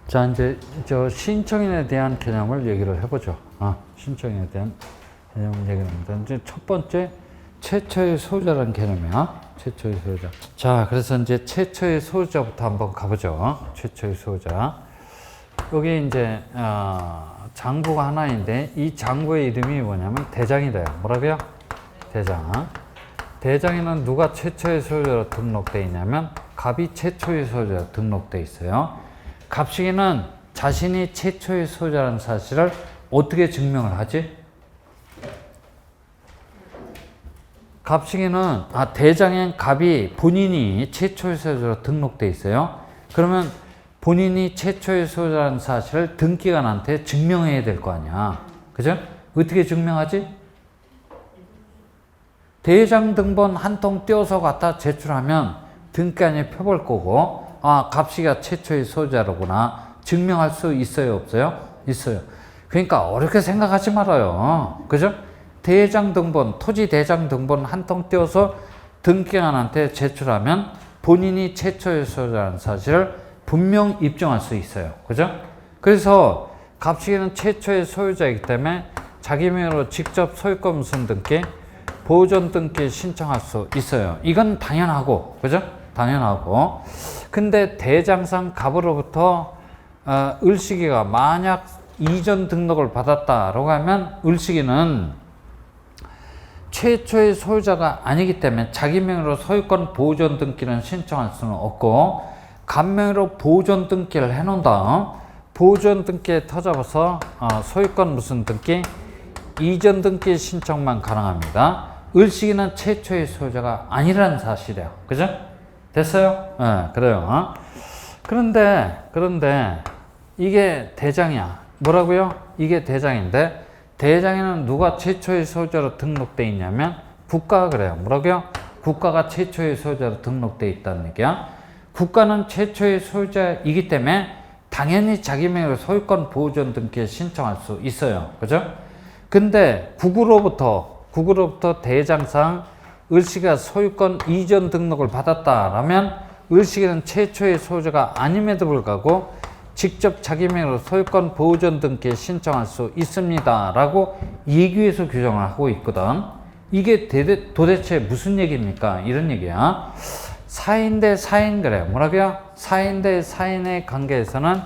자, 이제 저 신청인에 대한 개념을 얘기를 해보죠. 신청인에 대한 개념을 얘기합니다. 이제 첫 번째, 최초의 소유자라는 개념이야. 최초의 소유자. 자, 그래서 이제 최초의 소유자부터 한번 가보죠. 최초의 소유자. 여기 이제, 장부가 하나인데, 이 장부의 이름이 뭐냐면 대장이래요. 뭐라고요? 대장. 대장에는 누가 최초의 소유자로 등록되어 있냐면, 갑이 최초의 소유자로 등록되어 있어요. 갑식이는 자신이 최초의 소유자라는 사실을 어떻게 증명을 하지? 갑식이는 대장엔 갑이 본인이 최초의 소유자로 등록되어 있어요. 그러면 본인이 최초의 소유자라는 사실을 등기관한테 증명해야 될 거 아니야. 그죠? 어떻게 증명하지? 대장 등본 한 통 떼어서 갖다 제출하면 등기관이 펴볼 거고, 갑식이가 최초의 소유자로구나 증명할 수 있어요, 없어요? 있어요. 그러니까 어렵게 생각하지 말아요. 그죠? 대장 등본, 토지 대장 등본 한 통 떼어서 등기관한테 제출하면 본인이 최초의 소유자라는 사실을 분명 입증할 수 있어요. 그죠? 그래서 갑식이는 최초의 소유자이기 때문에 자기 명의로 직접 소유권 무슨 등기, 보존 등기 신청할 수 있어요. 이건 당연하고, 그죠? 당연하고. 근데 대장상 갑으로부터 을식이가 만약 이전 등록을 받았다라고 하면 을식이는 최초의 소유자가 아니기 때문에 자기 명의로 소유권 보존 등기는 신청할 수는 없고, 갑 명의로 보존 등기를 해놓은 다음 보존 등기에 터잡아서 소유권 무슨 등기, 이전 등기 신청만 가능합니다. 을식이는 최초의 소유자가 아니라는 사실이에요. 그죠? 됐어요? 네, 그래요. 그런데 이게 대장이야. 뭐라고요? 이게 대장인데, 대장에는 누가 최초의 소유자로 등록되어 있냐면 국가가 그래요. 뭐라고요? 국가가 최초의 소유자로 등록되어 있다는 얘기야. 국가는 최초의 소유자이기 때문에 당연히 자기 명의로 소유권 보존 등기에 신청할 수 있어요. 그죠? 근데 국으로부터 대장상 을식이가 소유권 이전 등록을 받았다라면 을식이는 최초의 소유자가 아님에도 불구하고 직접 자기 명의로 소유권 보존 등기에 신청할 수 있습니다 라고 예규에서 규정을 하고 있거든. 이게 도대체 무슨 얘기입니까? 이런 얘기야. 사인 대 사인 그래요. 뭐라고요? 사인 대 사인의 관계에서는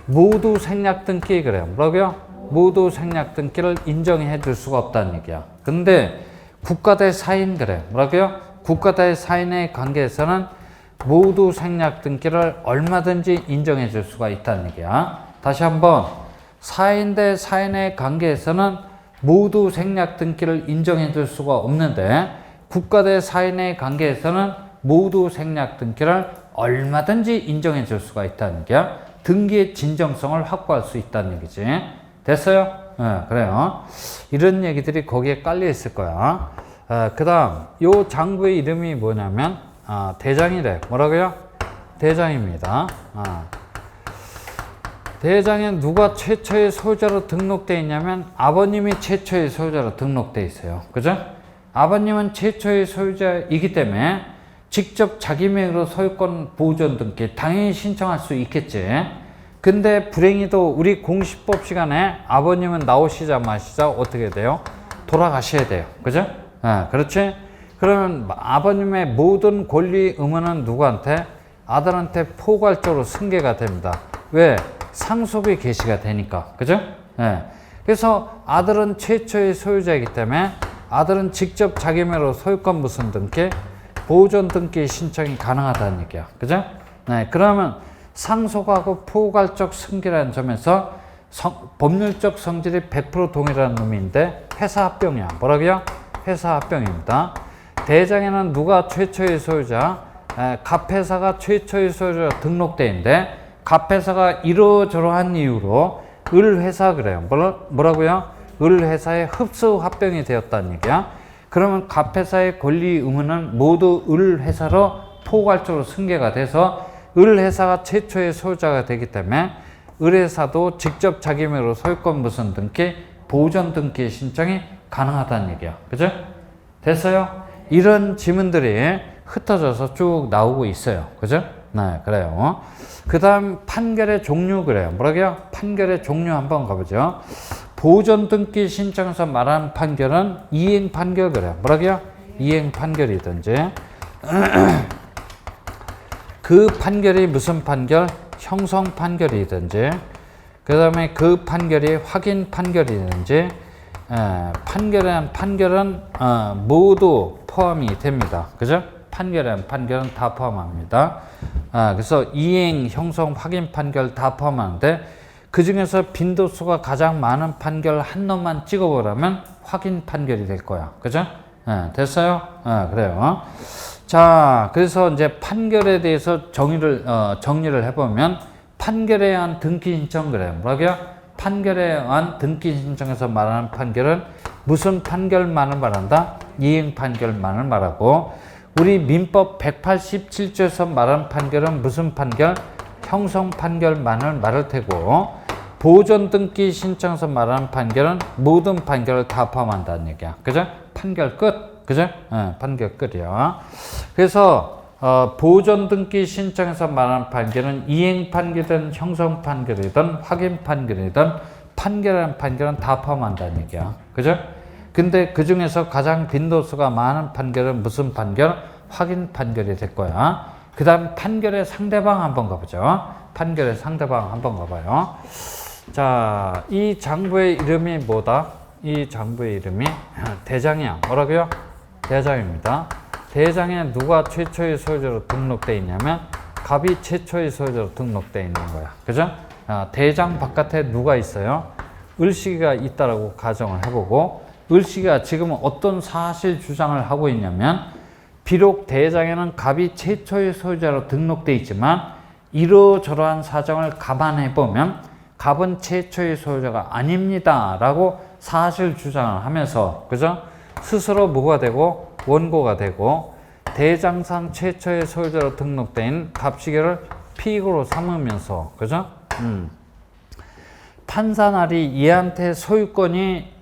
모두 생략 등기 그래요. 뭐라고요? 모두 생략 등기를 인정해 줄 수가 없다는 얘기야. 근데 국가 대 사인 그래요. 뭐라고요? 국가 대 사인의 관계에서는 모두 생략 등기를 얼마든지 인정해 줄 수가 있다는 얘기야. 다시 한번, 사인 대 사인의 관계에서는 모두 생략 등기를 인정해 줄 수가 없는데, 국가 대 사인의 관계에서는 모두 생략 등기를 얼마든지 인정해 줄 수가 있다는 얘기야. 등기의 진정성을 확보할 수 있다는 얘기지. 됐어요? 네, 그래요. 이런 얘기들이 거기에 깔려 있을 거야. 그 다음, 요 장부의 이름이 뭐냐면, 대장이래. 뭐라고요? 대장입니다. 대장에 누가 최초의 소유자로 등록되어 있냐면 아버님이 최초의 소유자로 등록되어 있어요. 그죠? 아버님은 최초의 소유자이기 때문에 직접 자기 명의로 소유권 보존 등기 당연히 신청할 수 있겠지. 근데 불행히도 우리 공시법 시간에 아버님은 나오시자 마시자 어떻게 돼요? 돌아가셔야 돼요. 그죠? 그렇지? 그러면 아버님의 모든 권리 의무는 누구한테? 아들한테 포괄적으로 승계가 됩니다. 왜? 상속이 개시가 되니까. 그죠? 그래서 아들은 최초의 소유자이기 때문에 아들은 직접 자기 명의로 소유권 무슨 등기, 보존 등기 신청이 가능하다는 얘기야. 그죠? 그러면 상속하고 포괄적 승계라는 점에서 법률적 성질이 100% 동일한 놈인데 회사 합병이야. 뭐라고요? 회사 합병입니다. 대장에는 누가 최초의 소유자? 갑회사가 최초의 소유자 등록돼 있는데 갑회사가 이러저러한 이유로 을회사 그래요. 뭐라고요? 을회사에 흡수 합병이 되었다는 얘기야. 그러면 갑회사의 권리 의무는 모두 을회사로 포괄적으로 승계가 돼서 을회사가 최초의 소유자가 되기 때문에 을회사도 직접 자기 명의로 소유권 무슨 등기, 보존 등기 신청이 가능하다는 얘기야. 그죠? 됐어요? 이런 지문들이 흩어져서 쭉 나오고 있어요. 그죠? 네, 그래요. 그 다음 판결의 종류 그래요. 뭐라고요? 판결의 종류 한번 가보죠. 보존 등기 신청에서 말하는 판결은 이행 판결 그래요. 뭐라고요? 이행 판결이든지 그 판결이 무슨 판결? 형성 판결이든지 그 다음에 그 판결이 확인 판결이든지 판결에 판결은 모두 포함이 됩니다. 그죠? 판결에 판결은 다 포함합니다. 그래서 이행, 형성, 확인 판결 다 포함하는데 그 중에서 빈도수가 가장 많은 판결 한 놈만 찍어보라면 확인 판결이 될 거야. 그죠? 됐어요? 그래요. 자, 그래서 이제 판결에 대해서 정리를 해보면 판결에 의한 등기 신청 그래요. 뭐라고요? 판결에 의한 등기 신청에서 말하는 판결은 무슨 판결만을 말한다? 이행 판결만을 말하고 우리 민법 187조에서 말하는 판결은 무슨 판결? 형성 판결만을 말할 테고 보존 등기 신청에서 말하는 판결은 모든 판결을 다 포함한다는 얘기야. 그죠? 판결 끝. 그죠? 판결 끝이야. 그래서 보존 등기 신청에서 말하는 판결은 이행 판결이든 형성 판결이든 확인 판결이든 판결이라는 판결은 다 포함한다는 얘기야. 그죠? 근데 그 중에서 가장 빈도수가 많은 판결은 무슨 판결? 확인 판결이 될 거야. 그 다음 판결의 상대방 한번 가보죠. 판결의 상대방 한번 가봐요. 자, 이 장부의 이름이 뭐다? 이 장부의 이름이 대장이야. 뭐라고요? 대장입니다. 대장에 누가 최초의 소유자로 등록되어 있냐면 갑이 최초의 소유자로 등록되어 있는 거야. 그죠? 대장 바깥에 누가 있어요? 을식이가 있다라고 가정을 해보고 을식이가 지금 어떤 사실 주장을 하고 있냐면 비록 대장에는 갑이 최초의 소유자로 등록되어 있지만 이러저러한 사정을 감안해 보면 갑은 최초의 소유자가 아닙니다 라고 사실 주장을 하면서 그죠? 스스로 뭐가 되고 원고가 되고 대장상 최초의 소유자로 등록된 갑시계를 피고로 삼으면서 그죠? 판사날이 얘한테 소유권이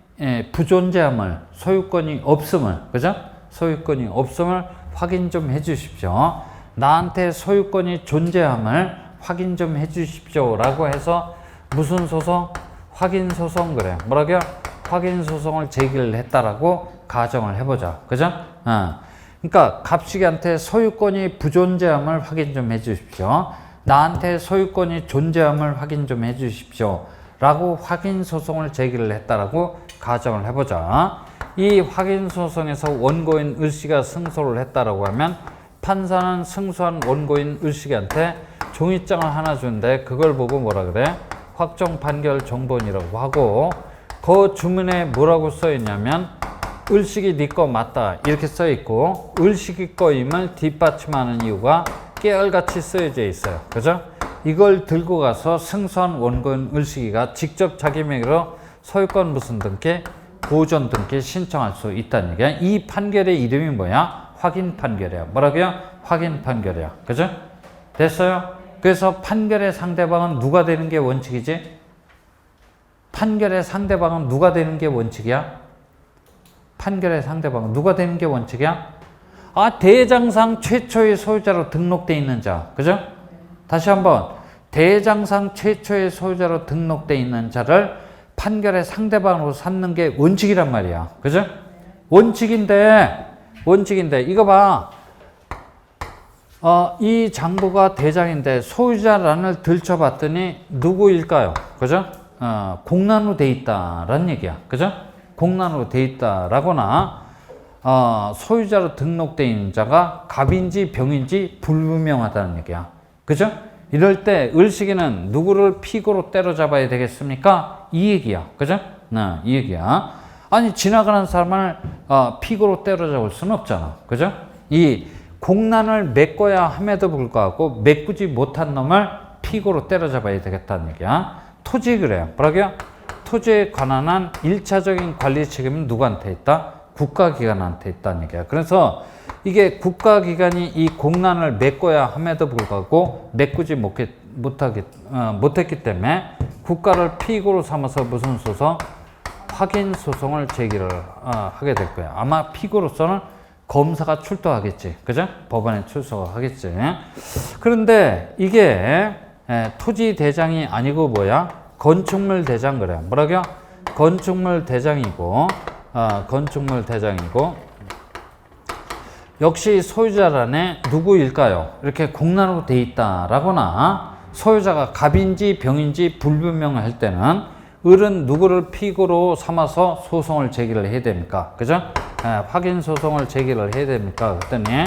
부존재함을 소유권이 없음을 그죠? 소유권이 없음을 확인 좀 해 주십시오. 나한테 소유권이 존재함을 확인 좀 해 주십시오 라고 해서 무슨 소송? 확인 소송 그래요. 뭐라고요? 확인 소송을 제기를 했다라고 가정을 해보자. 그죠? 그러니까 갑식이한테 소유권이 부존재함을 확인 좀 해 주십시오. 나한테 소유권이 존재함을 확인 좀 해 주십시오 라고 확인 소송을 제기를 했다라고 가정을 해보자. 이 확인 소송에서 원고인 을씨가 승소를 했다라고 하면 판사는 승소한 원고인 을씨한테 종이장을 하나 주는데 그걸 보고 뭐라 그래? 확정 판결 정본이라고 하고 그 주문에 뭐라고 써 있냐면 을식이 네 거 맞다 이렇게 써 있고 을식이 거임을 뒷받침하는 이유가 깨알같이 쓰여져 있어요. 그죠? 이걸 들고 가서 승소한 원고인 을식이가 직접 자기 명의로 소유권 무슨 등기, 보존 등기 신청할 수 있다는 얘기야. 이 판결의 이름이 뭐야? 확인 판결이야. 뭐라고요? 확인 판결이야. 그죠? 됐어요? 그래서 판결의 상대방은 누가 되는 게 원칙이지? 판결의 상대방은 누가 되는 게 원칙이야? 판결의 상대방은 누가 되는 게 원칙이야? 대장상 최초의 소유자로 등록되어 있는 자. 그죠? 다시 한번. 대장상 최초의 소유자로 등록되어 있는 자를 판결의 상대방으로 삼는 게 원칙이란 말이야. 그죠? 원칙인데 이거 봐. 이 장부가 대장인데 소유자란을 들춰봤더니 누구일까요? 그죠? 공란으로 돼 있다라는 얘기야. 그죠? 공란으로 돼 있다라거나 소유자로 등록되어 있는 자가 갑인지 병인지 불분명하다는 얘기야. 그죠? 이럴 때 을식이는 누구를 피고로 때려잡아야 되겠습니까? 이 얘기야. 그죠? 이 얘기야. 아니 지나가는 사람을 피고로 때려잡을 수는 없잖아. 그죠? 이 공란을 메꿔야 함에도 불구하고 메꾸지 못한 놈을 피고로 때려잡아야 되겠다는 얘기야. 토지 그래요. 뭐라고요? 토지에 관한 한 1차적인 관리 책임은 누구한테 있다? 국가기관한테 있다는 얘기야. 그래서 이게 국가기관이 이 공란을 메꿔야 함에도 불구하고 메꾸지 못했기 때문에 국가를 피고로 삼아서 무슨 소송? 확인 소송을 제기를 하게 될 거야. 아마 피고로서는 검사가 출두하겠지. 그죠? 법원에 출석하겠지. 그런데 이게 토지 대장이 아니고 뭐야? 건축물 대장 그래요. 뭐라고요? 건축물 대장이고, 건축물 대장이고, 역시 소유자란에 누구일까요? 이렇게 공란으로 돼 있다라거나 소유자가 갑인지 병인지 불분명할 때는 을은 누구를 피고로 삼아서 소송을 제기를 해야 됩니까? 그죠? 확인 소송을 제기를 해야 됩니까? 그랬더니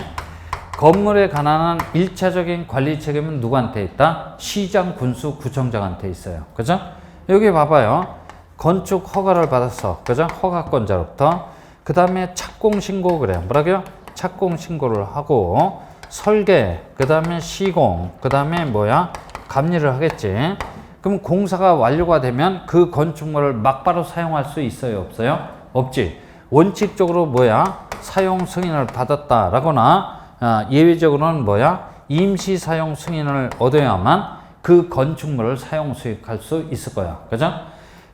건물에 관한 일차적인 관리 책임은 누구한테 있다? 시장, 군수, 구청장한테 있어요. 그죠? 여기 봐봐요. 건축 허가를 받았어. 그죠? 허가권자로부터. 그 다음에 착공 신고 그래요. 뭐라고요? 착공 신고를 하고 설계, 그 다음에 시공, 그 다음에 뭐야? 감리를 하겠지. 그럼 공사가 완료가 되면 그 건축물을 막바로 사용할 수 있어요? 없어요? 없지. 원칙적으로 뭐야? 사용 승인을 받았다라거나 예외적으로는 뭐야? 임시 사용 승인을 얻어야만 그 건축물을 사용 수익할 수 있을 거야. 그죠?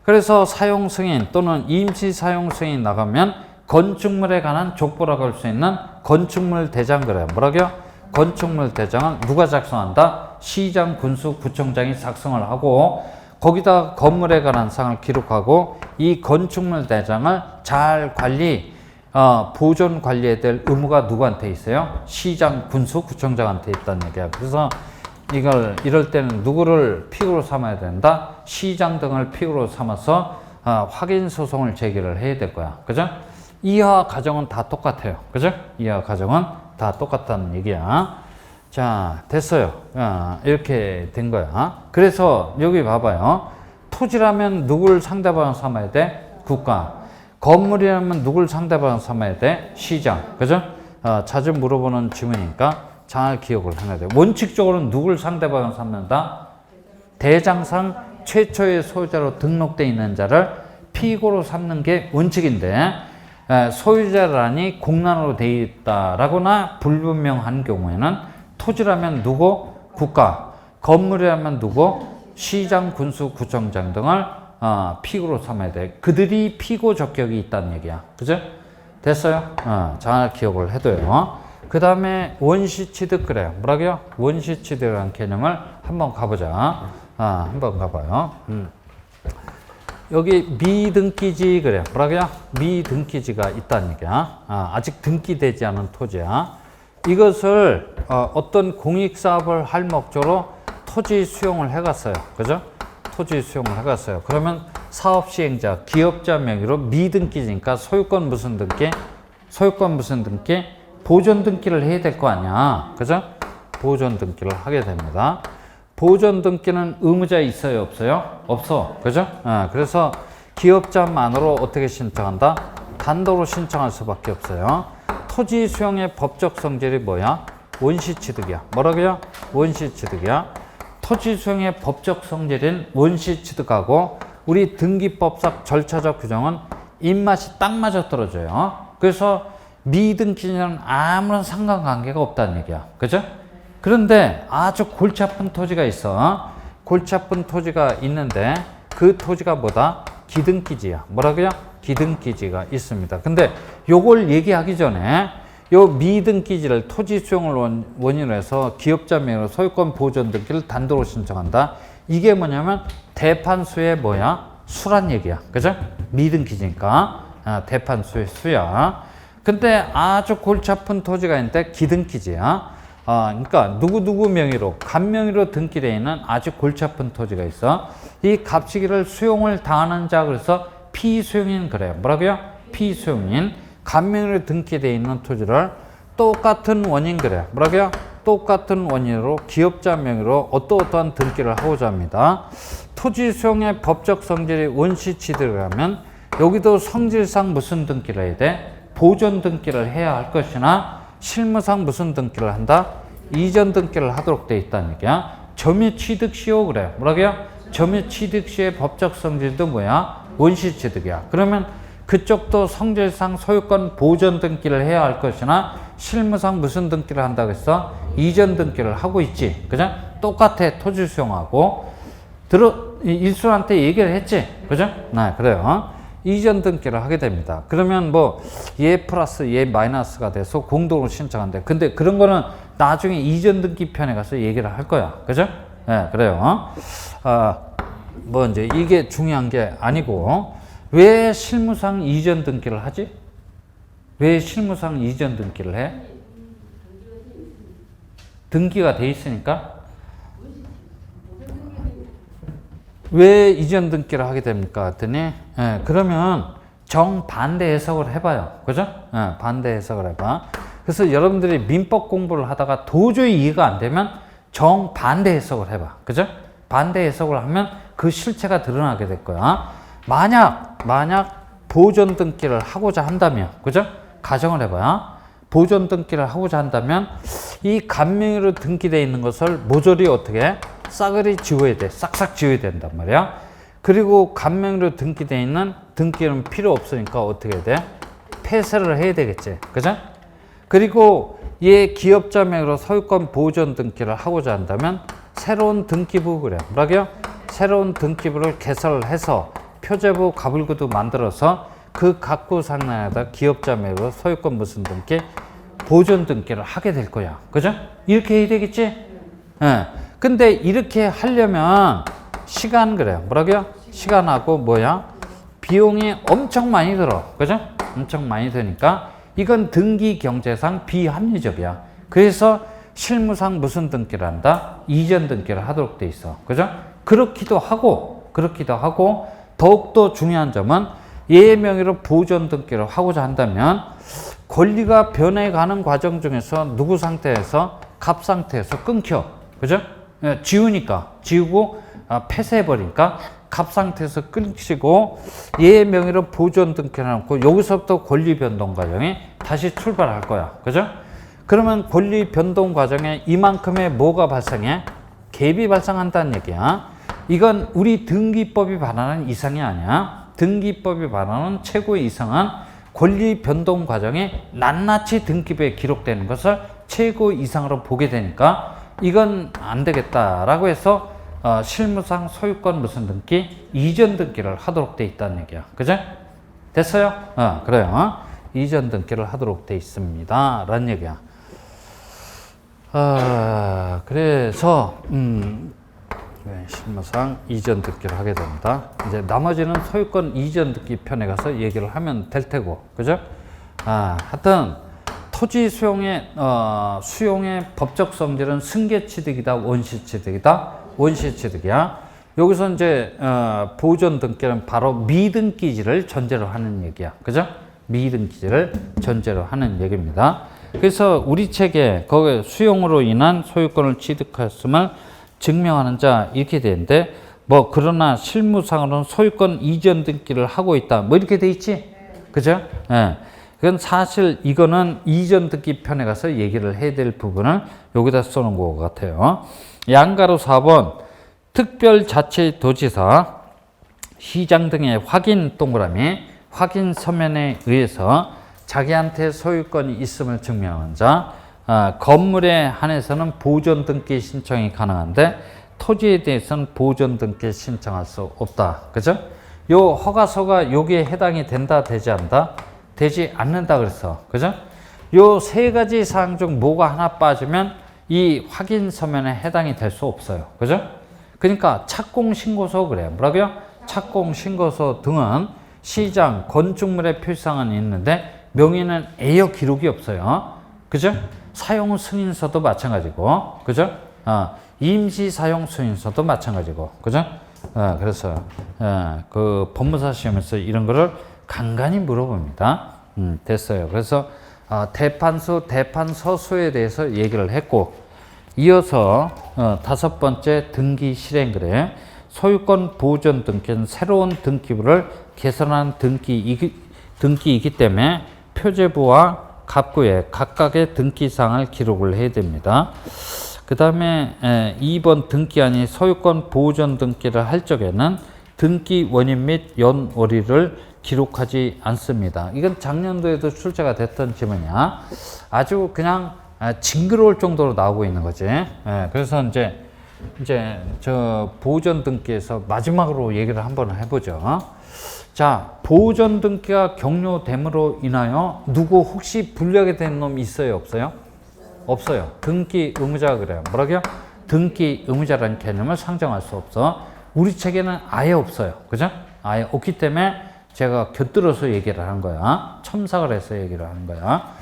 그래서 사용 승인 또는 임시 사용 승인 나가면 건축물에 관한 족보라고 할 수 있는 건축물 대장 그래요. 뭐라고요? 건축물 대장은 누가 작성한다? 시장, 군수, 구청장이 작성을 하고 거기다 건물에 관한 사항을 기록하고 이 건축물 대장을 잘 관리, 보존 관리해야 될 의무가 누구한테 있어요? 시장, 군수, 구청장한테 있다는 얘기야. 그래서 이럴 때는 누구를 피고로 삼아야 된다? 시장 등을 피고로 삼아서 확인 소송을 제기를 해야 될 거야. 그죠? 이하 과정은 다 똑같아요. 그죠? 이하 과정은 다 똑같다는 얘기야. 자, 됐어요. 이렇게 된 거야. 그래서 여기 봐봐요. 토지라면 누굴 상대방으로 삼아야 돼? 국가. 건물이라면 누굴 상대방으로 삼아야 돼? 시장. 그죠? 자주 물어보는 질문이니까 잘 기억을 해놔야 돼. 원칙적으로는 누굴 상대방으로 삼는다? 대장상 최초의 소유자로 등록되어 있는 자를 피고로 삼는 게 원칙인데 소유자란이 공란으로 되어 있다라거나 불분명한 경우에는 토지라면 누구? 국가. 건물이라면 누구? 시장, 군수, 구청장 등을 피고로 삼아야 돼. 그들이 피고 적격이 있다는 얘기야. 그죠? 됐어요? 잘 기억을 해둬요. 그 다음에 원시취득 그래요. 뭐라고요? 원시취득이라는 개념을 한번 가보자. 한번 가봐요. 여기 미등기지 그래요. 뭐라고요? 미등기지가 있다는 얘기야. 아직 등기되지 않은 토지야. 이것을 어떤 공익사업을 할 목적으로 토지 수용을 해갔어요. 그죠? 토지 수용을 해갔어요. 그러면 사업시행자, 기업자 명의로 미등기지니까 소유권 무슨 등기? 소유권 무슨 등기? 보존 등기를 해야 될 거 아니야. 그죠? 보존 등기를 하게 됩니다. 보존 등기는 의무자 있어요? 없어요? 없어. 그죠? 그래서 기업자만으로 어떻게 신청한다? 단독으로 신청할 수밖에 없어요. 토지 수용의 법적 성질이 뭐야? 원시취득이야. 뭐라고요? 원시취득이야. 토지 수용의 법적 성질인 원시취득하고 우리 등기법상 절차적 규정은 입맛이 딱 맞아 떨어져요. 그래서 미등기는 아무런 상관관계가 없다는 얘기야. 그죠? 그런데 아주 골치 아픈 토지가 있어. 골치 아픈 토지가 있는데 그 토지가 뭐다? 기등기지야. 뭐라고요? 기등기지가 있습니다. 근데 요걸 얘기하기 전에 요 미등기지를 토지 수용을 원인으로 해서 기업자 명의로 소유권 보존 등기를 단독으로 신청한다. 이게 뭐냐면 대판수의 뭐야? 수란 얘기야. 그죠? 미등기지니까 대판수의 수야. 근데 아주 골치 아픈 토지가 있는데 기등기지야. 그러니까 누구 명의로 갑 명의로 등기되어 있는 아주 골치 아픈 토지가 있어. 이 갑시기를 수용을 당하는 자 그래서 피수용인 그래요. 뭐라고요? 피수용인. 갑 명의로 등기되어 있는 토지를 똑같은 원인 그래요. 뭐라고요? 똑같은 원인으로 기업자 명의로 어떠한 등기를 하고자 합니다. 토지 수용의 법적 성질이 원시취득이라면 여기도 성질상 무슨 등기를 해야 돼? 보존 등기를 해야 할 것이나 실무상 무슨 등기를 한다? 이전 등기를 하도록 되어 있다는 얘기야. 점유취득 시효 그래요. 뭐라고요? 점유취득 시의 법적 성질도 뭐야? 원시취득이야. 그러면 그쪽도 성질상 소유권 보존 등기를 해야 할 것이나 실무상 무슨 등기를 한다고 했어? 이전 등기를 하고 있지. 그죠? 똑같아. 토지 수용하고. 일순한테 얘기를 했지. 그죠? 네, 그래요. 이전 등기를 하게 됩니다. 그러면 뭐 얘 플러스 얘 마이너스가 돼서 공동으로 신청한대. 근데 그런 거는 나중에 이전 등기편에 가서 얘기를 할 거야. 그죠? 예, 그래요. 뭐 이제 이게 중요한 게 아니고, 왜 실무상 이전 등기를 하지? 왜 실무상 이전 등기를 해? 등기가 돼 있으니까. 왜 이전 등기를 하게 됩니까? 했더니, 예, 그러면 정반대 해석을 해봐요. 그죠? 예, 반대 해석을 해봐. 그래서 여러분들이 민법 공부를 하다가 도저히 이해가 안 되면 정반대 해석을 해봐. 그죠? 반대 해석을 하면 그 실체가 드러나게 될 거야. 만약 보존 등기를 하고자 한다면, 그죠? 가정을 해봐요. 보존 등기를 하고자 한다면 이 간명의로 등기되어 있는 것을 모조리 어떻게 싸그리 지워야 돼. 싹싹 지워야 된단 말이야. 그리고 간명의로 등기되어 있는 등기는 필요 없으니까 어떻게 돼? 폐쇄를 해야 되겠지. 그죠? 그리고 얘 기업자 명의로 소유권 보존 등기를 하고자 한다면 새로운 등기부, 그래. 뭐라고요? 새로운 등기부를 개설을 해서 표제부 가불구도 만들어서 그 각구 상란에다 기업자 명의로 소유권 무슨 등기, 보존 등기를 하게 될 거야. 그죠? 이렇게 해야 되겠지? 예. 근데 이렇게 하려면 시간, 그래요. 뭐라고요? 시간하고 뭐야? 비용이 엄청 많이 들어. 그죠? 엄청 많이 드니까 이건 등기 경제상 비합리적이야. 그래서 실무상 무슨 등기를 한다? 이전 등기를 하도록 돼 있어. 그죠? 그렇기도 하고 더욱더 중요한 점은 얘 명의로 보존 등기를 하고자 한다면 권리가 변해가는 과정 중에서 누구 상태에서? 갑 상태에서 끊겨. 그죠? 지우고 폐쇄해버리니까 갑 상태에서 끊기고 얘 명의로 보존 등기를 해놓고 여기서부터 권리 변동 과정이 다시 출발할 거야. 그죠? 그러면 권리 변동 과정에 이만큼의 뭐가 발생해? 갭이 발생한다는 얘기야. 이건 우리 등기법이 반하는 이상이 아니야. 등기법이 반하는 최고의 이상은 권리 변동 과정에 낱낱이 등기부에 기록되는 것을 최고 이상으로 보게 되니까 이건 안 되겠다라고 해서 실무상 소유권 무슨 등기? 이전 등기를 하도록 돼 있다는 얘기야. 그죠? 됐어요? 그래요. 이전 등기를 하도록 돼 있습니다. 라는 얘기야. 그래서 실무상 이전 등기를 하게 됩니다. 이제 나머지는 소유권 이전 등기 편에 가서 얘기를 하면 될 테고, 그죠? 하여튼 토지 수용의 법적 성질은 승계취득이다, 원시취득이다, 원시취득이야. 여기서 이제 보존 등기는 바로 미등기지를 전제로 하는 얘기야, 그죠? 미등기지를 전제로 하는 얘기입니다. 그래서 우리 책에 거기 수용으로 인한 소유권을 취득하였음을 증명하는 자 이렇게 되는데, 뭐 그러나 실무상으로는 소유권 이전 등기를 하고 있다, 뭐 이렇게 돼 있지, 그죠? 예. 그건 사실 이거는 이전 등기 편에 가서 얘기를 해야 될 부분을 여기다 써놓은 것 같아요. 양가로 4번 특별자치도지사, 시장 등의 확인 동그라미, 확인 서면에 의해서 자기한테 소유권이 있음을 증명한 자, 건물에 한해서는 보존 등기 신청이 가능한데 토지에 대해서는 보존 등기 신청할 수 없다. 그죠? 요 허가서가 여기에 해당이 된다, 되지 않는다? 되지 않는다 그랬어. 그죠? 요 세 가지 사항 중 뭐가 하나 빠지면 이 확인 서면에 해당이 될 수 없어요. 그죠? 그러니까 착공신고서, 그래요. 뭐라고요? 착공신고서 등은 시장, 건축물의 표시사항은 있는데 명의는 애여 기록이 없어요. 그죠? 사용 승인서도 마찬가지고, 그죠? 임시 사용 승인서도 마찬가지고, 그죠? 그래서 그 법무사 시험에서 이런 거를 간간히 물어봅니다. 됐어요. 그래서 대판수, 대판서수에 대해서 얘기를 했고, 이어서 5번째 등기 실행, 그래. 소유권 보존 등기는 새로운 등기부를 개선한 등기이기 때문에 표제부와 갑구에 각각의 등기사항을 기록을 해야 됩니다. 그 다음에 2번 등기안이 소유권 보존 등기를 할 적에는 등기 원인 및 연월일을 기록하지 않습니다. 이건 작년도에도 출제가 됐던 지문이야. 아주 그냥 징그러울 정도로 나오고 있는 거지. 그래서 이제 저 보존 등기에서 마지막으로 얘기를 한번 해보죠. 자, 보존 등기가 격려됨으로 인하여 누구 혹시 불리하게 된 놈 있어요, 없어요? 없어요. 등기 의무자가 그래요. 뭐라고요? 등기 의무자라는 개념을 상정할 수 없어. 우리 책에는 아예 없어요. 그죠? 아예 없기 때문에 제가 곁들여서 얘기를 하는 거야. 첨삭을 해서 얘기를 하는 거야.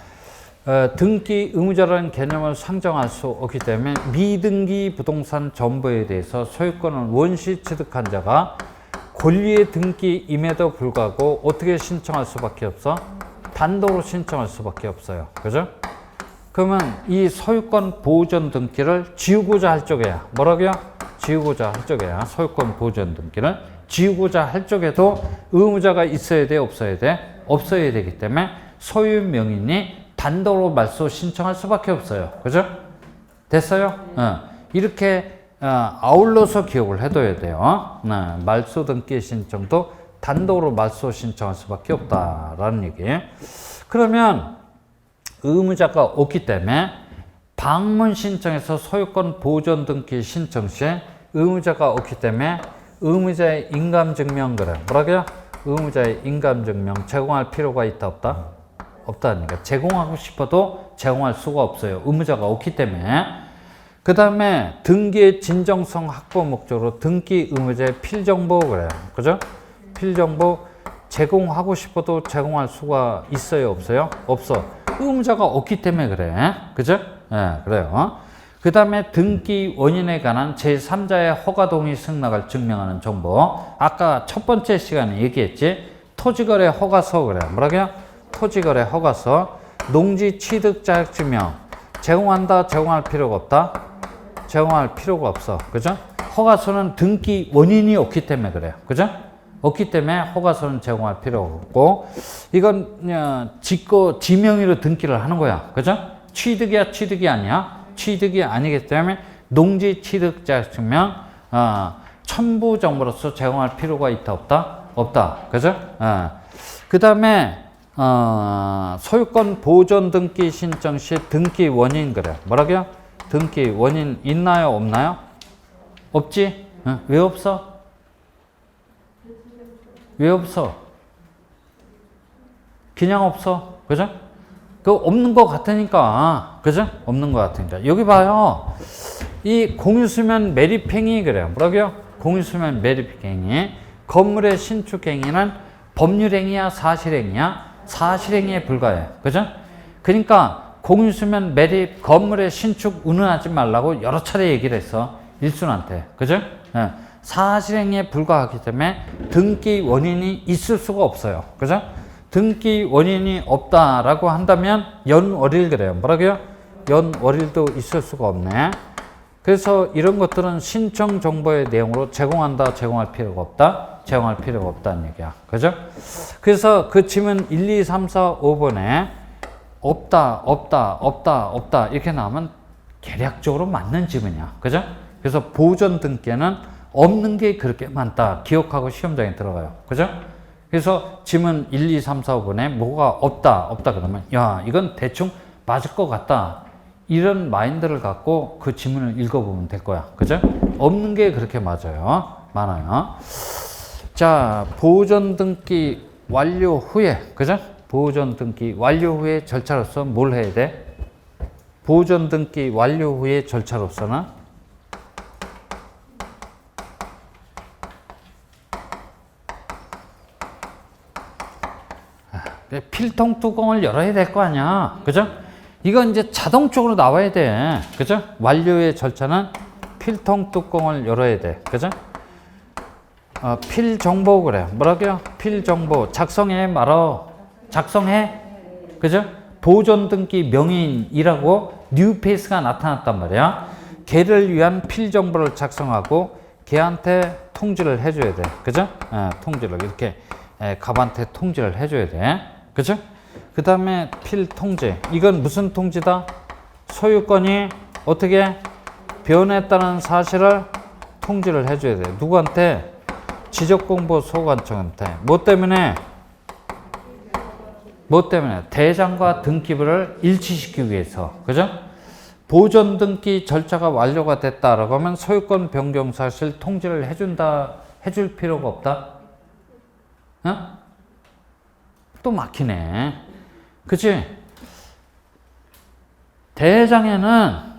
등기 의무자라는 개념을 상정할 수 없기 때문에 미등기 부동산 전부에 대해서 소유권을 원시 취득한 자가 권리의 등기임에도 불구하고 어떻게 신청할 수밖에 없어? 단독으로 신청할 수밖에 없어요. 그죠? 그러면 이 소유권 보존 등기를 지우고자 할 적에야 뭐라고요? 지우고자 할 적에야 소유권 보존 등기를 지우고자 할 적에도 의무자가 있어야 돼, 없어야 돼? 없어야 되기 때문에 소유 명인이 단독으로 말소 신청할 수밖에 없어요. 그죠? 됐어요? 이렇게 아울러서 기억을 해둬야 돼요. 말소 등기 신청도 단독으로 말소 신청할 수밖에 없다라는 얘기예요. 그러면 의무자가 없기 때문에 방문 신청에서 소유권 보존 등기 신청 시에 의무자가 없기 때문에 의무자의 인감증명 그래. 뭐라고요? 의무자의 인감증명 제공할 필요가 있다, 없다? 없다니까. 제공하고 싶어도 제공할 수가 없어요. 의무자가 없기 때문에. 그 다음에 등기의 진정성 확보 목적으로 등기 의무자의 필정보 그래요. 그죠? 필정보 제공하고 싶어도 제공할 수가 있어요, 없어요? 없어. 의무자가 없기 때문에 그래. 그죠? 예, 그래요. 그 다음에 등기 원인에 관한 제3자의 허가 동의 승낙을 증명하는 정보. 아까 첫 번째 시간에 얘기했지? 토지거래 허가서 그래. 뭐라고요? 토지거래 허가서. 농지 취득 자격증명. 제공한다, 제공할 필요가 없다? 제공할 필요가 없어. 그죠? 허가서는 등기 원인이 없기 때문에 그래요. 그죠? 없기 때문에 허가서는 제공할 필요가 없고, 이건 지명의로 등기를 하는 거야. 그죠? 취득이야, 취득이 아니야? 취득이 아니기 때문에 농지 취득 자격증명 첨부 정보로서 제공할 필요가 있다, 없다? 없다. 그죠? 그 다음에 소유권 보존 등기 신청 시 등기 원인 그래. 뭐라고요? 등기 원인 있나요, 없나요? 없지? 왜 없어? 왜 없어? 그냥 없어. 그죠? 그 없는 것 같으니까. 그죠? 없는 것 같으니까. 여기 봐요. 이 공유수면 매립행위 그래요. 뭐라고요? 공유수면 매립행위. 건물의 신축행위는 법률행위야, 사실행위야? 사실행위에 불과해. 그죠? 그러니까 공유수면 매립, 건물의 신축 운운하지 말라고 여러 차례 얘기를 했어. 일순한테. 그죠? 사실행위에 불과하기 때문에 등기 원인이 있을 수가 없어요. 그죠? 등기 원인이 없다라고 한다면 연월일 그래요. 뭐라고요? 연월일도 있을 수가 없네. 그래서 이런 것들은 신청 정보의 내용으로 제공한다, 제공할 필요가 없다, 제공할 필요가 없다는 얘기야. 그죠? 그래서 그 지문 1, 2, 3, 4, 5번에 없다, 없다, 없다, 없다 이렇게 나오면 계략적으로 맞는 지문이야. 그죠? 그래서 보존 등기에는 없는 게 그렇게 많다. 기억하고 시험장에 들어가요. 그죠? 그래서 지문 1, 2, 3, 4, 5번에 뭐가 없다, 없다 그러면 야, 이건 대충 맞을 것 같다. 이런 마인드를 갖고 그 지문을 읽어보면 될 거야. 그죠? 없는 게 그렇게 맞아요. 많아요. 자, 보존 등기 완료 후에, 그죠? 보존 등기 완료 후에 절차로서 뭘 해야 돼? 보존 등기 완료 후에 절차로서는 필통 뚜껑을 열어야 될 거 아니야. 그죠? 이건 이제 자동적으로 나와야 돼. 그죠? 완료의 절차는 필통 뚜껑을 열어야 돼. 그죠? 필정보 그래. 뭐라고요? 필정보. 작성해 말어. 작성해. 그죠? 보존 등기 명인이라고 뉴페이스가 나타났단 말이야. 걔를 위한 필정보를 작성하고 걔한테 통지를 해줘야 돼. 그죠? 통지를 이렇게 갑한테 통지를 해줘야 돼. 그죠? 그 다음에 필통지. 이건 무슨 통지다? 소유권이 어떻게 변했다는 사실을 통지를 해줘야 돼. 누구한테? 지적공보소관청한테. 뭐 때문에? 뭐 때문에? 대장과 등기부를 일치시키기 위해서. 그죠? 보존 등기 절차가 완료가 됐다라고 하면 소유권 변경 사실 통지를 해줄 필요가 없다? 어? 또 막히네. 그치? 대장에는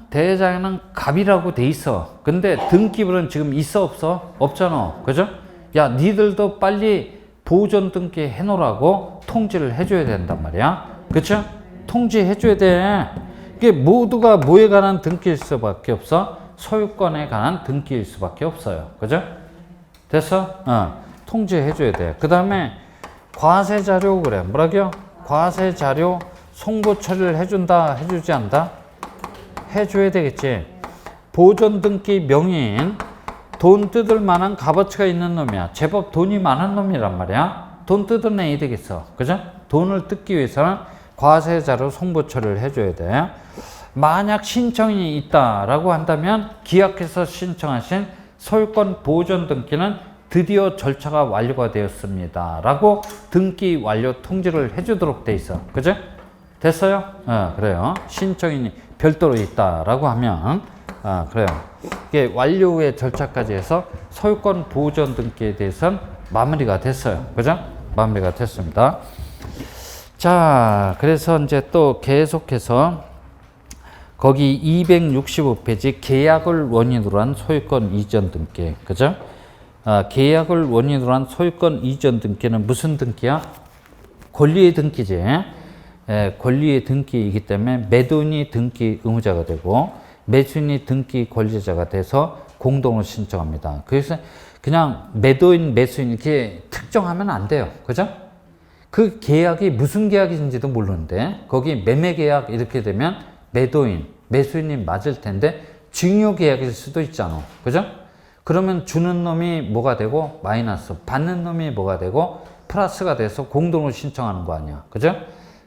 갑이라고 돼 있어. 근데 등기부는 지금 있어, 없어? 없잖아. 그죠? 야, 니들도 빨리 보존 등기 해놓으라고 통지를 해줘야 된단 말이야. 그쵸? 통지해줘야 돼. 이게 모두가 뭐에 관한 등기일 수밖에 없어? 소유권에 관한 등기일 수밖에 없어요. 그죠? 됐어? 통지해줘야 돼. 그 다음에 과세자료 그래. 뭐라고요? 과세자료 송부 처리를 해준다, 해주지 않다? 해줘야 되겠지. 보존 등기 명의인, 돈 뜯을 만한 값어치가 있는 놈이야. 제법 돈이 많은 놈이란 말이야. 돈 뜯어내야 되겠어. 그죠? 돈을 뜯기 위해서는 과세자료 송부 처리를 해줘야 돼. 만약 신청이 있다라고 한다면 기약해서 신청하신 소유권 보존 등기는 드디어 절차가 완료가 되었습니다. 라고 등기 완료 통지를 해주도록 돼 있어. 그죠? 됐어요? 그래요. 신청인이 별도로 있다라고 하면, 그래요. 이게 완료의 절차까지 해서 소유권 보존 등기에 대해서는 마무리가 됐어요. 그죠? 마무리가 됐습니다. 자, 그래서 이제 또 계속해서 거기 265페이지 계약을 원인으로 한 소유권 이전 등기. 그죠? 계약을 원인으로 한 소유권 이전 등기는 무슨 등기야? 권리의 등기지. 권리의 등기이기 때문에 매도인이 등기 의무자가 되고 매수인이 등기 권리자가 돼서 공동으로 신청합니다. 그래서 그냥 매도인, 매수인 이렇게 특정하면 안 돼요. 그죠? 그 계약이 무슨 계약인지도 모르는데 거기 매매 계약 이렇게 되면 매도인, 매수인이 맞을 텐데 증여 계약일 수도 있잖아. 그죠? 그러면 주는 놈이 뭐가 되고 마이너스, 받는 놈이 뭐가 되고 플러스가 돼서 공동으로 신청하는 거 아니야. 그죠?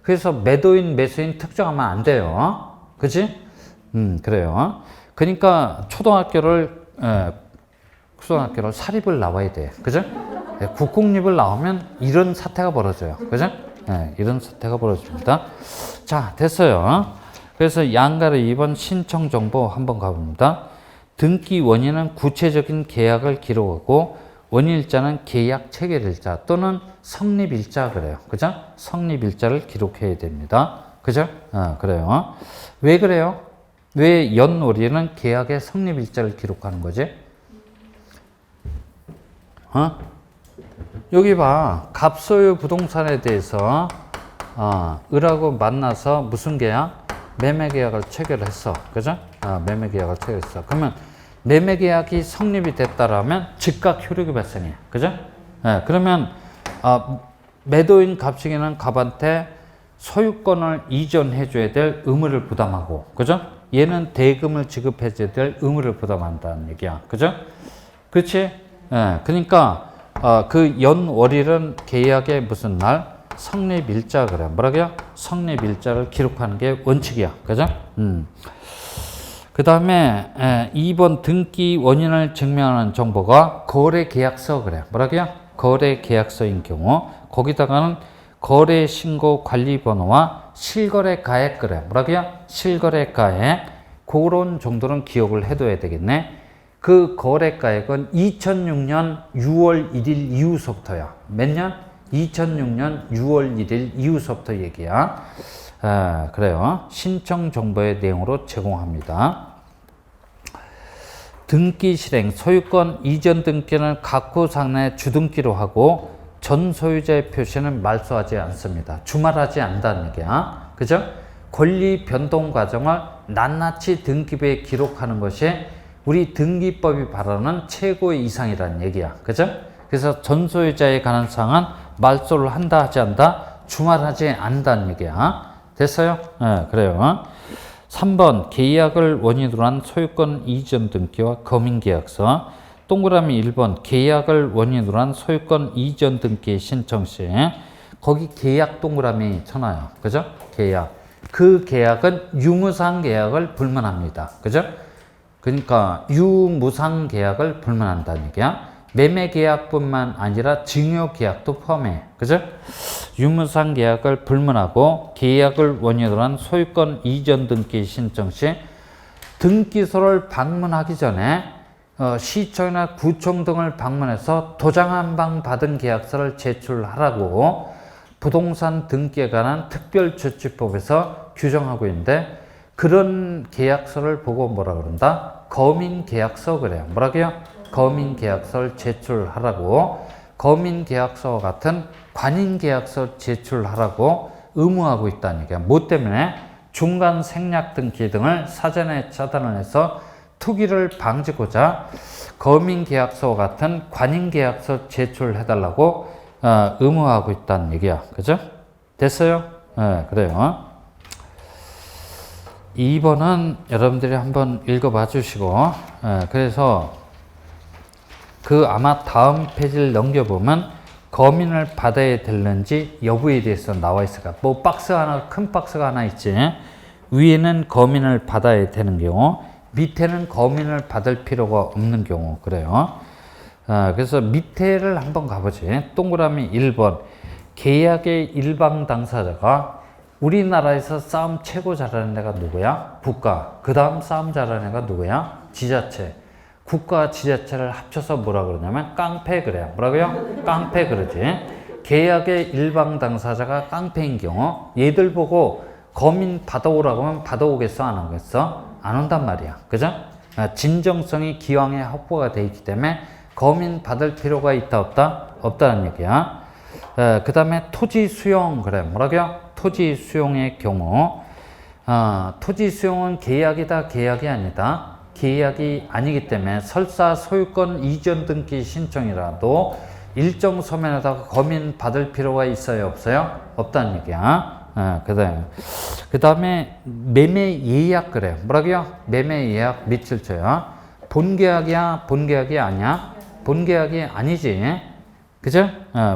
그래서 매도인, 매수인 특정하면 안 돼요. 그치? 그래요. 그러니까 초등학교를 사립을 나와야 돼. 그죠? 국공립을 나오면 이런 사태가 벌어져요. 그죠? 이런 사태가 벌어집니다. 자, 됐어요. 그래서 양가를 2번 신청 정보 한번 가봅니다. 등기 원인은 구체적인 계약을 기록하고 원인일자는 계약 체결일자 또는 성립일자 그래요. 그죠? 성립일자를 기록해야 됩니다. 그죠? 그래요. 왜 그래요? 왜 연월일은 계약의 성립일자를 기록하는 거지? 여기 봐. 갑소유 부동산에 대해서 을하고 만나서 무슨 계약? 매매 계약을 체결했어. 그죠? 매매 계약을 체결했어. 그러면 매매 계약이 성립이 됐다라면 즉각 효력이 발생해. 그죠? 그러면 매도인 갑승이는 갑한테 소유권을 이전해 줘야 될 의무를 부담하고, 그죠? 얘는 대금을 지급해 줘야 될 의무를 부담한다는 얘기야. 그죠? 그렇지? 그러니까 그 연월일은 계약의 무슨 날? 성립일자 그래. 뭐라고요? 성립일자를 기록하는 게 원칙이야. 그죠? 그 다음에 2번 등기 원인을 증명하는 정보가 거래계약서 그래. 뭐라고요? 거래계약서인 경우 거기다가는 거래신고관리번호와 실거래가액 그래. 뭐라고요? 실거래가액 그런 정도는 기억을 해둬야 되겠네. 그 거래가액은 2006년 6월 1일 이후서부터야. 몇 년? 2006년 6월 1일 이후서부터 얘기야. 그래요. 신청 정보의 내용으로 제공합니다. 등기 실행, 소유권 이전 등기는 각구 상내 주등기로 하고 전 소유자의 표시는 말소하지 않습니다. 주말하지 않는다는 얘기야. 그죠? 권리 변동 과정을 낱낱이 등기부에 기록하는 것이 우리 등기법이 바라는 최고의 이상이라는 얘기야. 그죠? 그래서 전 소유자에 관한 사항은 말소를 한다 하지 않다? 주말하지 않는다는 얘기야. 됐어요? 그래요. 3번 계약을 원인으로 한 소유권 이전 등기와 검인계약서. 동그라미 1번 계약을 원인으로 한 소유권 이전 등기 신청 시 거기 계약 동그라미 쳐놔요. 그죠? 계약. 그 계약은 유무상 계약을 불문합니다. 그죠? 그러니까 유무상 계약을 불문한다는 얘기야. 매매 계약뿐만 아니라 증여 계약도 포함해. 그죠? 유무상 계약을 불문하고 계약을 원인으로 한 소유권 이전 등기 신청 시 등기소를 방문하기 전에 시청이나 구청 등을 방문해서 도장 한 방 받은 계약서를 제출하라고 부동산 등기에 관한 특별조치법에서 규정하고 있는데 그런 계약서를 보고 뭐라 그런다? 거민계약서 그래요. 뭐라고요? 거민계약서를 제출하라고 거민계약서와 같은 관인계약서 제출하라고 의무하고 있다는 얘기야. 뭐 때문에? 중간 생략 등기 등을 사전에 차단을 해서 투기를 방지하고자 거민계약서와 같은 관인계약서 제출해달라고 의무하고 있다는 얘기야. 그죠? 됐어요? 네, 그래요. 2번은 여러분들이 한번 읽어봐 주시고, 그래서 그 아마 다음 페이지를 넘겨보면 거민을 받아야 되는지 여부에 대해서 나와 있을 거야. 뭐 박스 하나, 큰 박스가 하나 있지. 위에는 거민을 받아야 되는 경우, 밑에는 거민을 받을 필요가 없는 경우, 그래요. 그래서 밑에를 한번 가보지. 동그라미 1번. 계약의 일방 당사자가 우리나라에서 싸움 최고 잘하는 애가 누구야? 국가. 그 다음 싸움 잘하는 애가 누구야? 지자체. 국가 지자체를 합쳐서 뭐라 그러냐면 깡패 그래요. 뭐라고요? 깡패 그러지. 계약의 일방 당사자가 깡패인 경우 얘들 보고 거민 받아오라고 하면 받아오겠어? 안 오겠어? 안 온단 말이야. 그죠? 진정성이 기왕에 확보가 돼 있기 때문에 거민 받을 필요가 있다 없다? 없다는 얘기야. 그 다음에 토지 수용 그래. 뭐라고요? 토지 수용의 경우 토지 수용은 계약이다 계약이 아니다. 계약이 아니기 때문에 설사 소유권 이전 등기 신청이라도 일정 서면에다가 거민 받을 필요가 있어요 없어요? 없다는 얘기야. 그 다음에 매매 예약 그래. 뭐라고요? 매매 예약 며칠째야? 본계약이야? 본계약이 아니야? 본계약이 아니지. 그죠?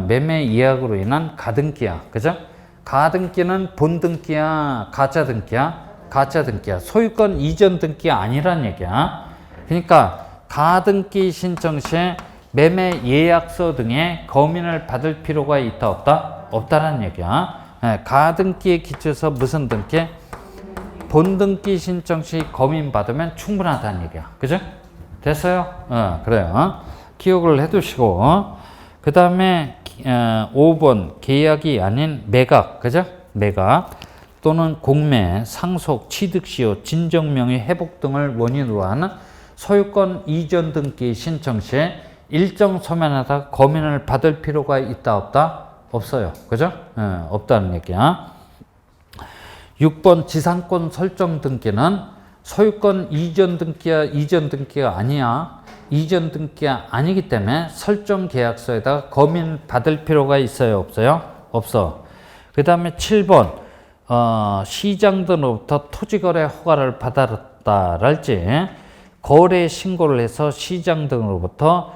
매매 예약으로 인한 가등기야. 그죠? 가등기는 본등기야? 가짜등기야? 가짜등기야. 소유권 이전 등기가 아니란 얘기야. 그러니까 가등기 신청 시에 매매 예약서 등의 거민을 받을 필요가 있다 없다? 없다라는 얘기야. 가등기에 기초해서 무슨 등기? 본등기 신청 시 거민 받으면 충분하다는 얘기야. 그죠? 됐어요? 그래요. 기억을 해두시고 그 다음에 5번 계약이 아닌 매각. 그죠? 매각 또는 공매, 상속, 취득시효, 진정명의 회복 등을 원인으로 하는 소유권 이전 등기 신청 시에 일정 서면에다가 거민을 받을 필요가 있다 없다? 없어요. 그죠? 없다는 얘기야. 6번 지상권 설정 등기는 소유권 이전 등기야 이전 등기가 아니야. 이전 등기가 아니기 때문에 설정 계약서에다가 거민 받을 필요가 있어요 없어요? 없어. 그 다음에 7번 시장 등으로부터 토지거래 허가를 받았다랄지 거래 신고를 해서 시장 등으로부터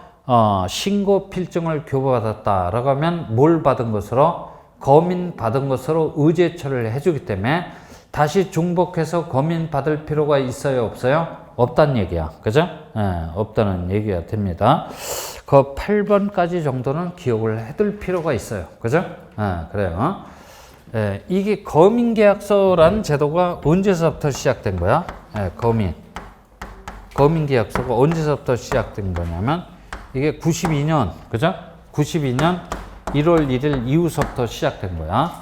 신고 필증을 교부받았다라고 하면 뭘 받은 것으로? 거민 받은 것으로 의제 처리를 해주기 때문에 다시 중복해서 거민 받을 필요가 있어요 없어요? 없다는 얘기야. 그죠? 없다는 얘기가 됩니다. 그 8번까지 정도는 기억을 해둘 필요가 있어요. 그죠? 그래요. 이게 거민계약서라는 제도가 언제서부터 시작된 거야? 거민계약서가 언제서부터 시작된 거냐면 이게 92년, 그죠? 92년 1월 1일 이후서부터 시작된 거야.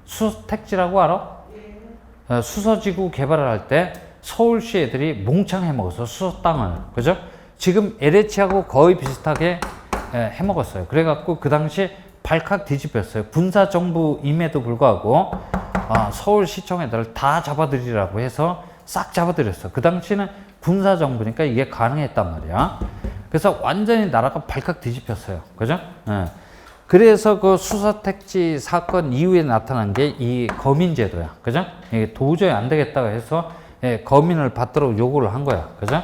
수서택지라고 알아? 수서지구 개발을 할 때 서울시 애들이 몽창 해먹었어, 수서 땅을. 그죠? 지금 LH하고 거의 비슷하게 해먹었어요. 그래갖고 그 당시 발칵 뒤집혔어요. 군사정부임에도 불구하고 서울시청 애들을 다 잡아들이라고 해서 싹 잡아들였어. 그 당시는 군사정부니까 이게 가능했단 말이야. 그래서 완전히 나라가 발칵 뒤집혔어요. 그죠? 그래서 그 수서택지 사건 이후에 나타난 게 이 거민제도야. 그죠? 이게 도저히 안 되겠다고 해서 거민을 받도록 요구를 한 거야. 그죠?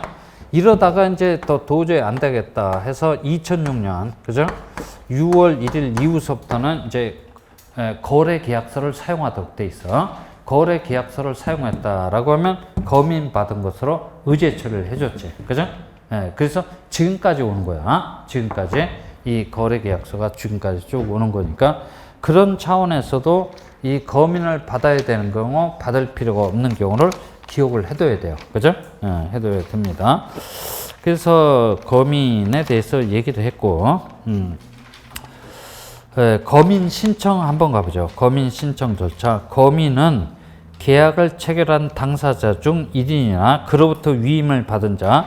이러다가 이제 또 도저히 안 되겠다 해서 2006년, 그죠? 6월 1일 이후서부터는 이제 거래 계약서를 사용하도록 돼 있어. 거래 계약서를 사용했다라고 하면 거민 받은 것으로 의제 처리를 해줬지. 그죠? 그래서 지금까지 오는 거야. 지금까지. 이 거래 계약서가 지금까지 쭉 오는 거니까 그런 차원에서도 이 거민을 받아야 되는 경우 받을 필요가 없는 경우를 기억을 해둬야 돼요. 그죠? 해둬야 됩니다. 그래서 거민에 대해서 얘기도 했고, 거민 신청 한번 가보죠. 거민 신청 절차. 거민은 계약을 체결한 당사자 중 1인이나 그로부터 위임을 받은 자,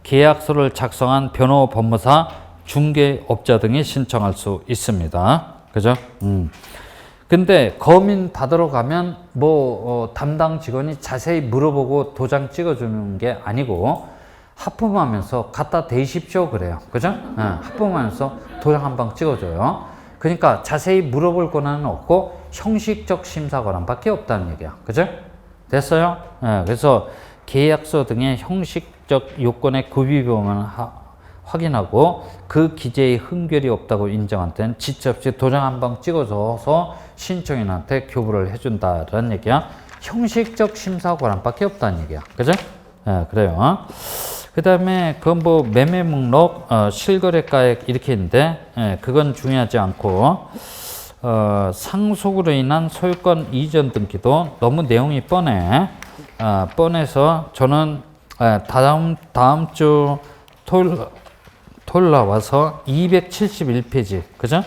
계약서를 작성한 변호, 법무사, 중개업자 등이 신청할 수 있습니다. 그죠? 근데 거민 받으러 가면 담당 직원이 자세히 물어보고 도장 찍어주는 게 아니고 하품하면서 갖다 대십시오 그래요. 그죠? 하품하면서 도장 한 방 찍어줘요. 그러니까 자세히 물어볼 권한은 없고 형식적 심사 권한밖에 없다는 얘기야. 그죠? 됐어요? 그래서 계약서 등의 형식적 요건의 구비 범위는 확인하고 그 기재에 흠결이 없다고 인정한 때는 지체 없이 도장 한 방 찍어줘서 신청인한테 교부를 해준다라는 얘기야. 형식적 심사 권한밖에 없다는 얘기야. 그죠? 그래요. 그 다음에 그건 매매 목록, 실거래가액 이렇게 있는데, 그건 중요하지 않고, 상속으로 인한 소유권 이전 등기도 너무 내용이 뻔해. 뻔해서 저는 다음 주 토요일 나와서 271페이지, 그죠?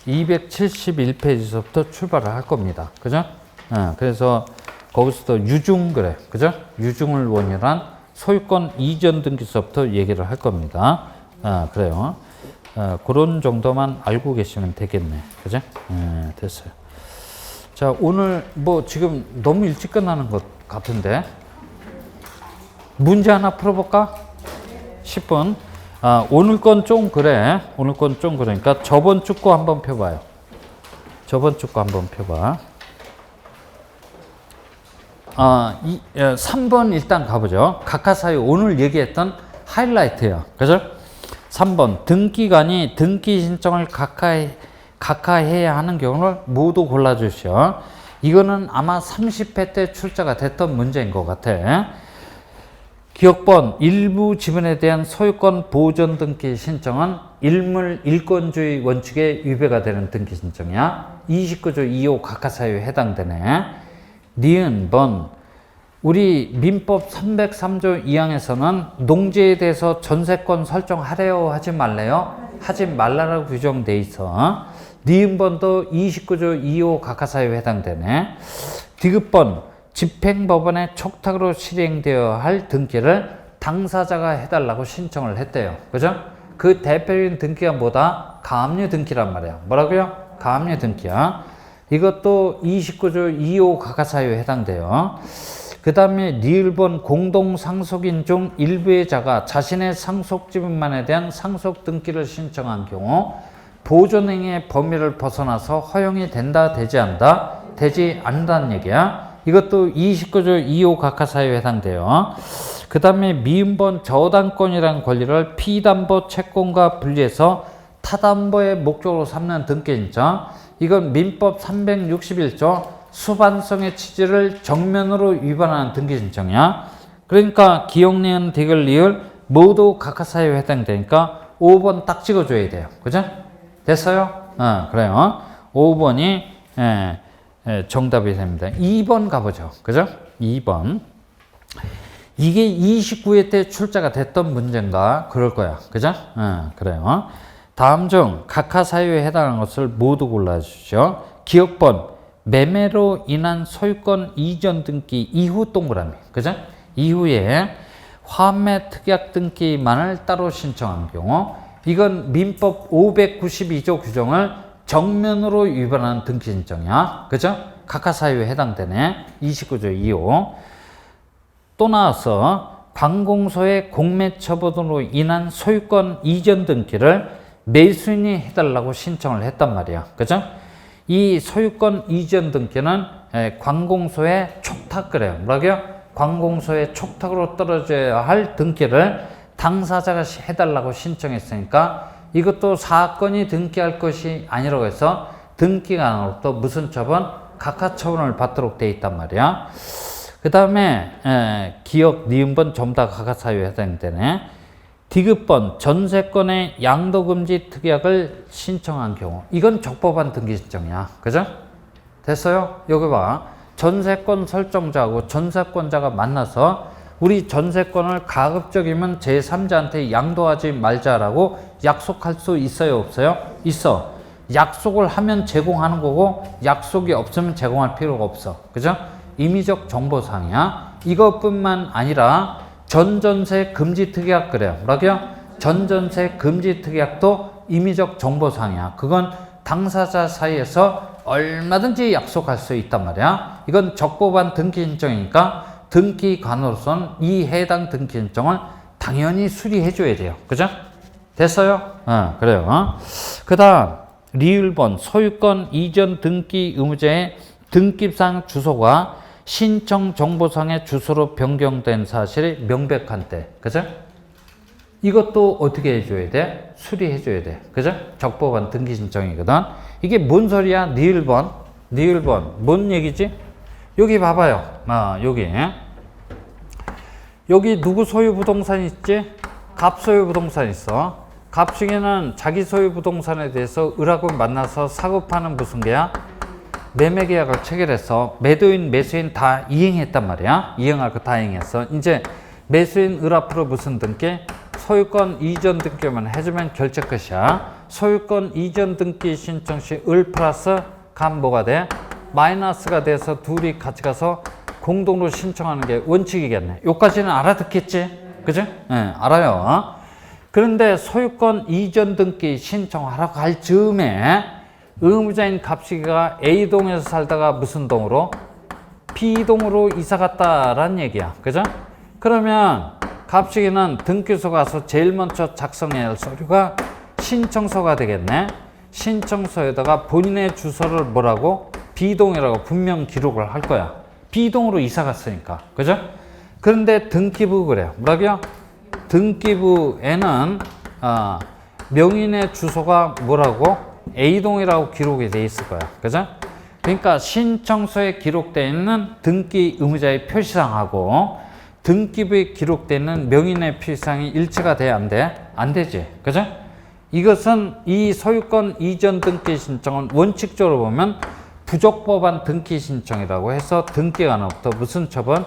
271페이지서부터 출발을 할 겁니다. 그죠? 그래서 거기서도 유중, 그래. 그죠? 유중을 원인한 소유권 이전 등기서부터 얘기를 할 겁니다. 그래요. 그런 정도만 알고 계시면 되겠네. 그죠? 됐어요. 자, 오늘 지금 너무 일찍 끝나는 것 같은데. 문제 하나 풀어볼까? 10분. 오늘 건 좀 그래. 오늘 건 좀 그러니까 저번 주 거 한번 펴봐요. 저번 주 거 한번 펴봐. 3번 일단 가보죠. 각하사유 오늘 얘기했던 하이라이트예요. 그죠? 3번 등기관이 등기 신청을 각하해야 하는 경우를 모두 골라주시오. 이거는 아마 30회 때 출제가 됐던 문제인 것 같아. 기억번 일부 지분에 대한 소유권 보존 등기 신청은 일물일권주의 원칙에 위배가 되는 등기 신청이야. 29조 2호 각하사유에 해당되네. 니은 번 우리 민법 303조 2항에서는 농지에 대해서 전세권 설정하래요 하지 말래요? 하지 말라라고 규정돼 있어. 니은 번도 29조 2호 각하사유에 해당되네. 디귿번 집행법원의 촉탁으로 실행되어야 할 등기를 당사자가 해달라고 신청을 했대요. 그죠? 그 대표적인 등기가 뭐다? 가압류 등기란 말이야. 뭐라고요? 가압류 등기야. 이것도 29조 2호 각하사유에 해당돼요. 그 다음에 니을번 공동상속인 중 일부의 자가 자신의 상속지분만에 대한 상속 등기를 신청한 경우 보존행위의 범위를 벗어나서 허용이 된다, 되지 않다, 되지 않는다는 얘기야. 이것도 29조 2호 각하사유에 해당돼요. 그 다음에 미음번 저당권이라는 권리를 피담보 채권과 분리해서 타담보의 목적으로 삼는 등기 신청. 이건 민법 361조 수반성의 취지를 정면으로 위반하는 등기 신청이야. 그러니까 기억, 니은, 디귿, 리을 모두 각하사유에 해당되니까 5번 딱 찍어줘야 돼요. 그죠? 됐어요? 그래요. 5번이 정답이 됩니다. 2번 가보죠. 그죠? 2번. 이게 29회 때 출제가 됐던 문제인가? 그럴 거야. 그죠? 그래요. 다음 중 각하사유에 해당하는 것을 모두 골라주시오. 기억번 매매로 인한 소유권 이전 등기 이후 동그라미. 그죠? 이후에 환매 특약 등기만을 따로 신청한 경우 이건 민법 592조 규정을 정면으로 위반하는 등기 신청이야. 그죠? 각하사유에 해당되네. 29조 2호. 또 나와서 관공서의 공매 처분으로 인한 소유권 이전 등기를 매수인이 해달라고 신청을 했단 말이야. 그죠? 이 소유권 이전 등기는 관공서의 촉탁, 그래요. 뭐라고요? 관공서의 촉탁으로 떨어져야 할 등기를 당사자가 해달라고 신청했으니까 이것도 사건이 등기할 것이 아니라고 해서 등기관으로부터 무슨 처분? 각하처분을 받도록 돼 있단 말이야. 그 다음에 기억, 니은번 전부 다 각하사유에 해당되네. 디귿번 전세권의 양도금지 특약을 신청한 경우 이건 적법한 등기 신청이야. 그죠? 됐어요? 여기 봐. 전세권 설정자하고 전세권자가 만나서 우리 전세권을 가급적이면 제3자한테 양도하지 말자라고 약속할 수 있어요, 없어요? 있어. 약속을 하면 제공하는 거고 약속이 없으면 제공할 필요가 없어. 그죠? 임의적 정보상이야. 이것뿐만 아니라 전전세 금지 특약 그래요. 뭐라고요? 전전세 금지 특약도 임의적 정보상이야. 그건 당사자 사이에서 얼마든지 약속할 수 있단 말이야. 이건 적법한 등기 신청이니까 등기관으로서는 이 해당 등기 신청을 당연히 수리해 줘야 돼요. 그죠? 됐어요? 그래요. 그 다음 리을번 소유권 이전 등기 의무자의 등기상 주소가 신청 정보상의 주소로 변경된 사실이 명백한 때. 그죠? 이것도 어떻게 해줘야 돼? 수리해줘야 돼. 그죠? 적법한 등기 신청이거든. 이게 뭔 소리야? 니을번. 뭔 얘기지? 여기 봐봐요. 여기 누구 소유 부동산 있지? 갑 소유 부동산 있어. 갑중에는 자기 소유 부동산에 대해서 을하고 만나서 사급하는 무슨 계약? 매매 계약을 체결해서 매도인, 매수인 다 이행했단 말이야. 이행할 거 다 이행했어. 이제 매수인 을 앞으로 무슨 등기? 소유권 이전 등기만 해주면 결제 끝이야. 소유권 이전 등기 신청 시 을 플러스 간 뭐가 돼? 마이너스가 돼서 둘이 같이 가서 공동으로 신청하는 게 원칙이겠네. 요까지는 알아듣겠지? 그죠? 네, 알아요. 그런데 소유권 이전 등기 신청하라고 할 즈음에 의무자인 갑식이가 A동에서 살다가 무슨 동으로? B동으로 이사 갔다라는 얘기야. 그죠? 그러면 갑식이는 등기소 가서 제일 먼저 작성해야 할 서류가 신청서가 되겠네. 신청서에다가 본인의 주소를 뭐라고? B동이라고 분명 기록을 할 거야. B동으로 이사 갔으니까. 그죠? 그런데 등기부 그래요. 뭐라고요? 등기부에는 명인의 주소가 뭐라고? A동이라고 기록이 돼 있을 거야. 그죠? 그러니까 신청서에 기록되어 있는 등기 의무자의 표시상하고 등기부에 기록되어 있는 명인의 표시상이 일치가 돼야 안 돼? 안 되지. 그죠? 이것은 이 소유권 이전 등기 신청은 원칙적으로 보면 부적법한 등기 신청이라고 해서 등기관으로부터 무슨 처분?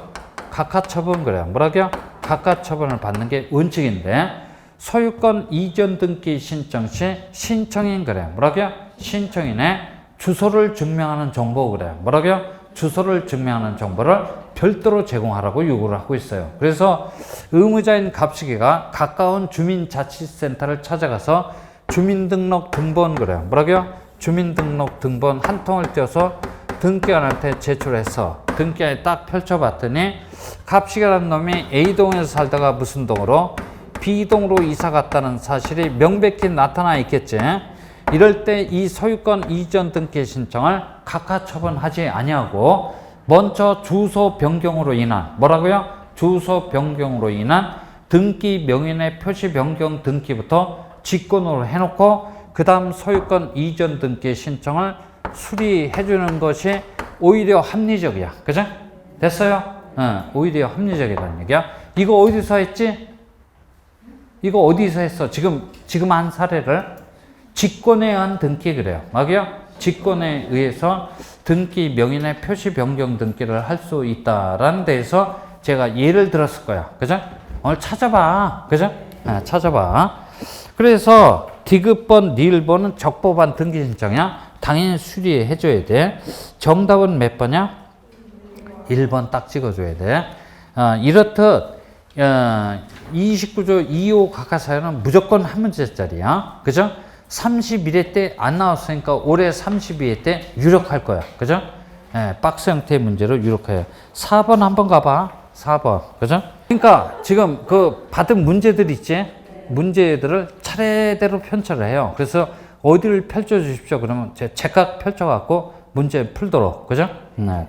각하처분 그래요. 뭐라고요? 각하처분을 받는 게 원칙인데 소유권 이전 등기 신청 시 신청인 그래요. 뭐라고요? 신청인의 주소를 증명하는 정보 그래요. 뭐라고요? 주소를 증명하는 정보를 별도로 제공하라고 요구를 하고 있어요. 그래서 의무자인 갑식이가 가까운 주민자치센터를 찾아가서 주민등록 등본 그래요. 뭐라고요? 주민등록 등본 한 통을 떼어서 등기관한테 제출해서 등기관에 딱 펼쳐봤더니 갑식이라는 놈이 A동에서 살다가 무슨 동으로? B동으로 이사 갔다는 사실이 명백히 나타나 있겠지. 이럴 때 이 소유권 이전 등기 신청을 각하처분하지 아니하고 먼저 주소 변경으로 인한 뭐라고요? 주소 변경으로 인한 등기 명인의 표시 변경 등기부터 직권으로 해놓고 그 다음 소유권 이전 등기 신청을 수리해 주는 것이 오히려 합리적이야. 그죠? 됐어요? 오히려 합리적이라는 얘기야. 이거 어디서 했지? 이거 어디서 했어? 지금 한 사례를 직권에 의한 등기 그래요. 맞아요? 직권에 의해서 등기 명인의 표시 변경 등기를 할 수 있다라는 데에서 제가 예를 들었을 거야. 그죠? 오늘 찾아봐. 그죠? 찾아봐. 그래서 디귿번, 니을번은 적법한 등기 신청이야. 당연히 수리해 줘야 돼. 정답은 몇 번이야? 1번 딱 찍어줘야 돼. 이렇듯 29조 2호 각하사유는 무조건 한 문제짜리야. 그죠? 31회 때 안 나왔으니까 올해 32회 때 유력할 거야. 그죠? 박스 형태의 문제로 유력해요. 4번 한번 가봐. 4번. 그죠? 그러니까 지금 그 받은 문제들 있지? 문제들을 차례대로 편찬을 해요. 그래서 어디를 펼쳐 주십시오. 그러면 제각 펼쳐갖고 문제 풀도록. 그죠?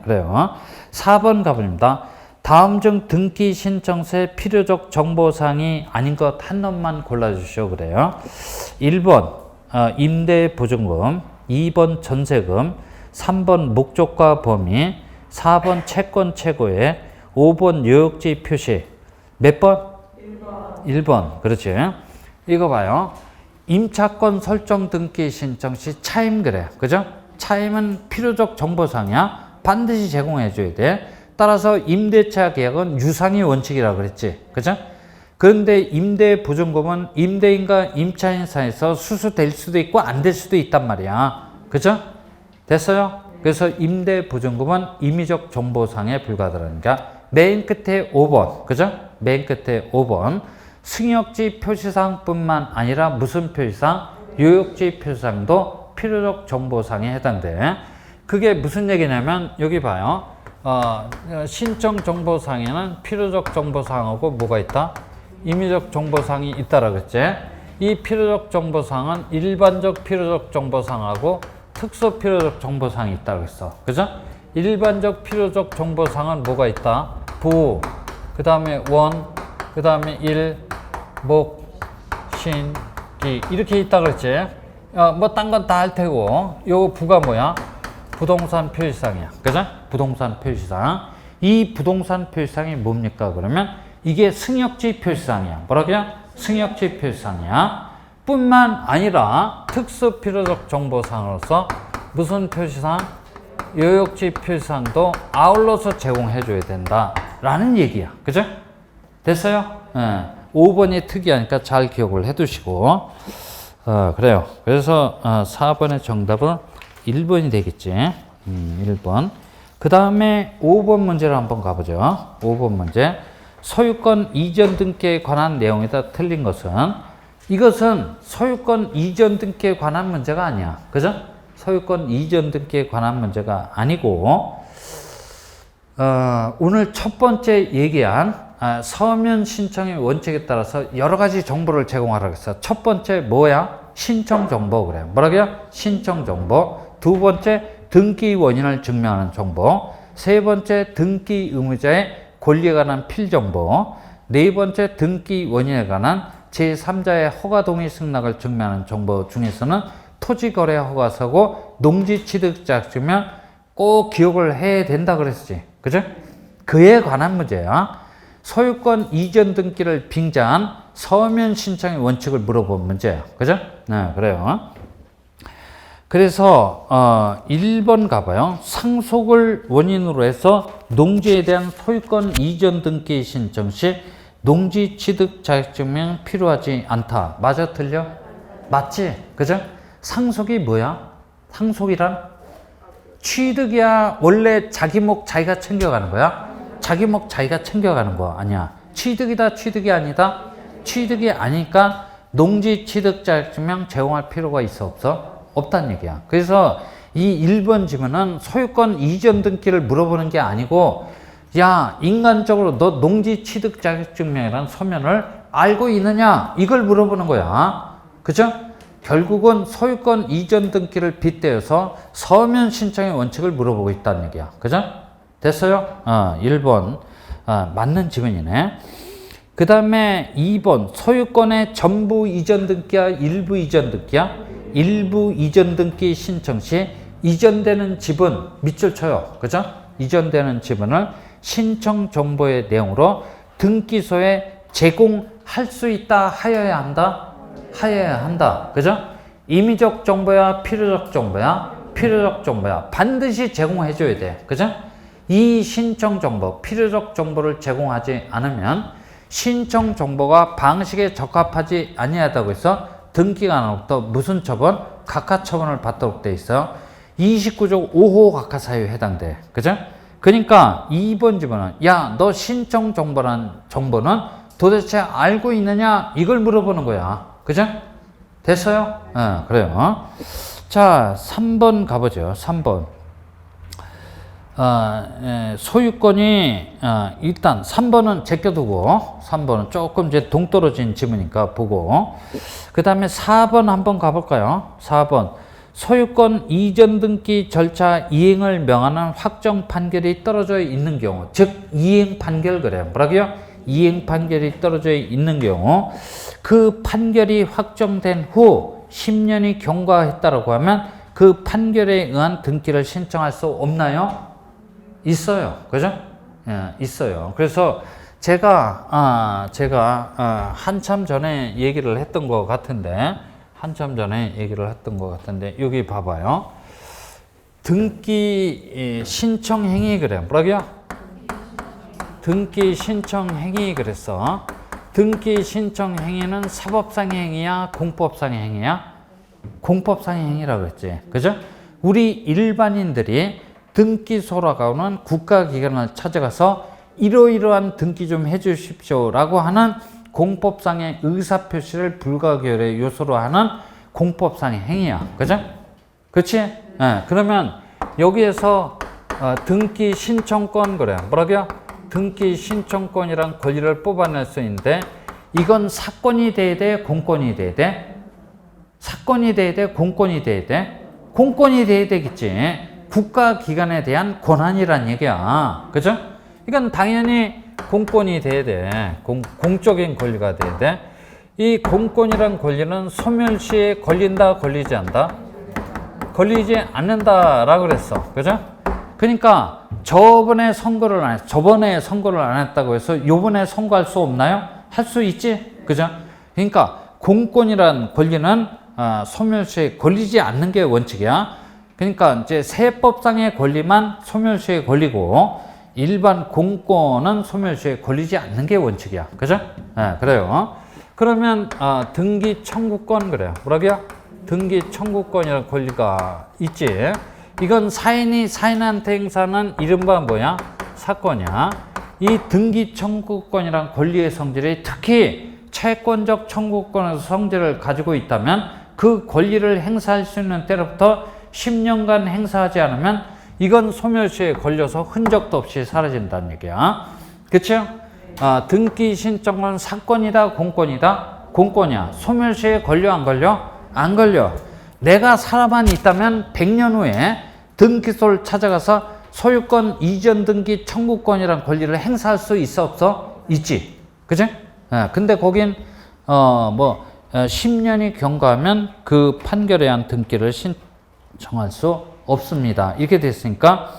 그래요. 4번 가봅니다. 다음 중 등기 신청서의 필요적 정보사항이 아닌 것 한 놈만 골라주시오. 그래요. 1번 임대보증금, 2번 전세금, 3번 목적과 범위, 4번 채권 최고액, 5번 요역지 표시. 몇 번? 1번. 그렇지. 이거 봐요. 임차권 설정 등기 신청 시 차임 그래. 그죠? 차임은 필요적 정보사항이야. 반드시 제공해 줘야 돼. 따라서 임대차 계약은 유상의 원칙이라고 그랬지. 그죠? 그런데 임대보증금은 임대인과 임차인 사이에서 수수될 수도 있고 안 될 수도 있단 말이야. 그죠? 됐어요? 그래서 임대보증금은 임의적 정보상에 불과하다니까 맨 끝에 5번. 그죠? 맨 끝에 5번. 승역지 표시사항뿐만 아니라 무슨 표시사항? 요역지 표시사항도 필요적 정보사항에 해당돼. 그게 무슨 얘기냐면 여기 봐요. 신청 정보사항에는 필요적 정보사항하고 뭐가 있다? 임의적 정보사항이 있다라 그랬지. 이 필요적 정보사항은 일반적 필요적 정보사항하고 특수 필요적 정보사항이 있다고 했어. 그죠? 일반적 필요적 정보사항은 뭐가 있다? 부, 그 다음에 원, 그 다음에 일, 목, 신, 기 이렇게 있다 그랬지. 뭐 딴 건 다 할 테고 요 부가 뭐야? 부동산 표시사항이야. 그죠? 부동산 표시사항. 이 부동산 표시사항이 뭡니까? 그러면 이게 승역지 표시사항이야. 뭐라고요? 승역지 표시사항이야. 뿐만 아니라 특수 필요적 정보사항으로서 무슨 표시사항? 요역지 표시사항도 아울러서 제공해 줘야 된다. 라는 얘기야. 그죠? 됐어요? 5번이 특이하니까 잘 기억을 해 두시고. 그래요. 그래서 4번의 정답은 1번이 되겠지. 1번. 그 다음에 5번 문제를 한번 가보죠. 5번 문제. 소유권 이전 등기에 관한 내용이다 틀린 것은 이것은 소유권 이전 등기에 관한 문제가 아니야. 그죠? 소유권 이전 등기에 관한 문제가 아니고 오늘 첫 번째 얘기한 서면 신청의 원칙에 따라서 여러 가지 정보를 제공하라고 했어. 첫 번째 뭐야? 신청 정보 그래. 뭐라고요? 신청 정보. 두 번째 등기 원인을 증명하는 정보. 세 번째 등기 의무자의 권리에 관한 필정보. 네 번째 등기 원인에 관한 제3자의 허가 동의 승낙을 증명하는 정보 중에서는 토지거래 허가서고 농지취득자증명 꼭 기억을 해야 된다 그랬지. 그죠? 그에 관한 문제야. 소유권 이전 등기를 빙자한 서면 신청의 원칙을 물어본 문제야. 그죠? 네, 그래요. 그래서 1번 가봐요. 상속을 원인으로 해서 농지에 대한 소유권 이전 등기 신청 시 농지 취득 자격증명 필요하지 않다. 맞아 틀려? 맞지? 그죠? 상속이 뭐야? 상속이란 취득이야. 원래 자기 목 자기가 챙겨가는 거야? 자기 목 자기가 챙겨가는 거 아니야. 취득이다 취득이 아니다? 취득이 아니니까 농지 취득 자격증명 제공할 필요가 있어 없어? 없다는 얘기야. 그래서 이 1번 질문은 소유권 이전 등기를 물어보는 게 아니고 야 인간적으로 너 농지 취득 자격증명이라는 서면을 알고 있느냐 이걸 물어보는 거야. 그죠? 결국은 소유권 이전 등기를 빗대어서 서면 신청의 원칙을 물어보고 있다는 얘기야. 그죠? 됐어요? 1번 맞는 질문이네. 그 다음에 2번 소유권의 전부 이전 등기야 일부 이전 등기야? 일부 이전 등기 신청 시 이전되는 지분 밑줄 쳐요. 그죠? 이전되는 지분을 신청 정보의 내용으로 등기소에 제공할 수 있다 하여야 한다? 하여야 한다. 그죠? 임의적 정보야 필요적 정보야? 필요적 정보야. 반드시 제공해 줘야 돼. 그죠? 이 신청 정보 필요적 정보를 제공하지 않으면 신청 정보가 방식에 적합하지 아니하다고 해서 등기관으로부터 무슨 처분? 각하처분을 받도록 돼 있어요. 29조 5호 각하사유에 해당돼. 그죠? 그러니까 2번 질문은 야, 너 신청 정보란 정보는 도대체 알고 있느냐? 이걸 물어보는 거야. 그죠? 됐어요? 그래요. 자, 3번 가보죠. 3번. 소유권이 일단 3번은 제껴두고 3번은 조금 이제 동떨어진 지문이니까 보고 그 다음에 4번 한번 가볼까요? 4번 소유권 이전 등기 절차 이행을 명하는 확정 판결이 떨어져 있는 경우 즉 이행 판결 그래요. 뭐라고요? 이행 판결이 떨어져 있는 경우 그 판결이 확정된 후 10년이 경과했다라고 하면 그 판결에 의한 등기를 신청할 수 없나요? 있어요. 그죠? 예, 있어요. 그래서 제가 한참 전에 얘기를 했던 것 같은데, 여기 봐봐요. 등기 신청 행위 그래. 뭐라고요? 등기 신청 행위 그랬어. 등기 신청 행위는 사법상의 행위야, 공법상의 행위야? 공법상의 행위라고 했지. 그죠? 우리 일반인들이 등기소라고는 국가기관을 찾아가서 이러이러한 등기 좀 해주십시오 라고 하는 공법상의 의사표시를 불가결의 요소로 하는 공법상의 행위야. 그죠? 그치? 네, 그러면 여기에서 등기 신청권 그래. 뭐라고요? 등기 신청권이란 권리를 뽑아낼 수 있는데 이건 사건이 돼야 돼? 공권이 돼야 돼? 사건이 돼야 돼? 공권이 돼야 돼? 공권이 돼야 되겠지. 국가기관에 대한 권한이란 얘기야. 그죠? 이건 당연히 공권이 돼야 돼. 공적인 권리가 돼야 돼. 이 공권이란 권리는 소멸시에 걸린다, 걸리지 않다? 걸리지 않는다라고 그랬어. 그죠? 그러니까 저번에 선거를 안 했다고 해서 요번에 선거할 수 없나요? 할 수 있지. 그죠? 그러니까 공권이란 권리는 소멸시에 걸리지 않는 게 원칙이야. 그러니까 이제 세법상의 권리만 소멸시에 걸리고 일반 공권은 소멸시에 걸리지 않는 게 원칙이야. 그죠? 네, 그래요. 그러면 등기 청구권 그래요. 뭐라고요? 등기 청구권이라는 권리가 있지. 이건 사인한테 행사하는 이른바 뭐야? 사건이야. 이 등기 청구권이란 권리의 성질이 특히 채권적 청구권에서 성질을 가지고 있다면 그 권리를 행사할 수 있는 때로부터 10년간 행사하지 않으면 이건 소멸시에 걸려서 흔적도 없이 사라진다는 얘기야. 그쵸? 등기 신청은 사건이다, 공권이다? 공권이야. 소멸시에 걸려, 안 걸려? 안 걸려. 내가 살아만 있다면 100년 후에 등기소를 찾아가서 소유권 이전 등기 청구권이란 권리를 행사할 수 있어, 없어? 있지. 그치? 근데 거긴 10년이 경과하면 그 판결에 의한 등기를 신청할 수 없습니다. 이렇게 됐으니까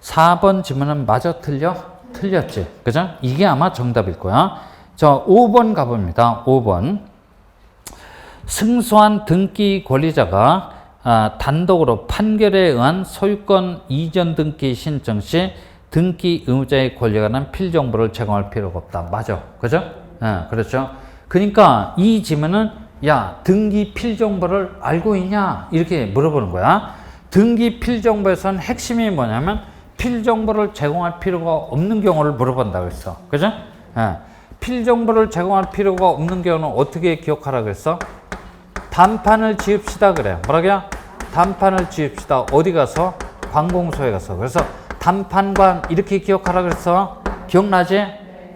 4번 지문은 마저 틀렸지. 그죠? 이게 아마 정답일 거야. 자, 5번 가봅니다. 5번. 승소한 등기 권리자가 단독으로 판결에 의한 소유권 이전 등기 신청 시 등기 의무자의 권리에 관한 필정보를 제공할 필요가 없다. 맞아. 그죠? 그렇죠. 그러니까 이 지문은 야, 등기 필정보를 알고 있냐? 이렇게 물어보는 거야. 등기 필정보에서는 핵심이 뭐냐면 필정보를 제공할 필요가 없는 경우를 물어본다고 했어. 그죠? 필정보를 제공할 필요가 없는 경우는 어떻게 기억하라고 했어? 단판을 지읍시다 그래. 뭐라고요? 단판을 지읍시다. 어디 가서? 관공서에 가서. 그래서 단판관 이렇게 기억하라 그랬어. 기억나지?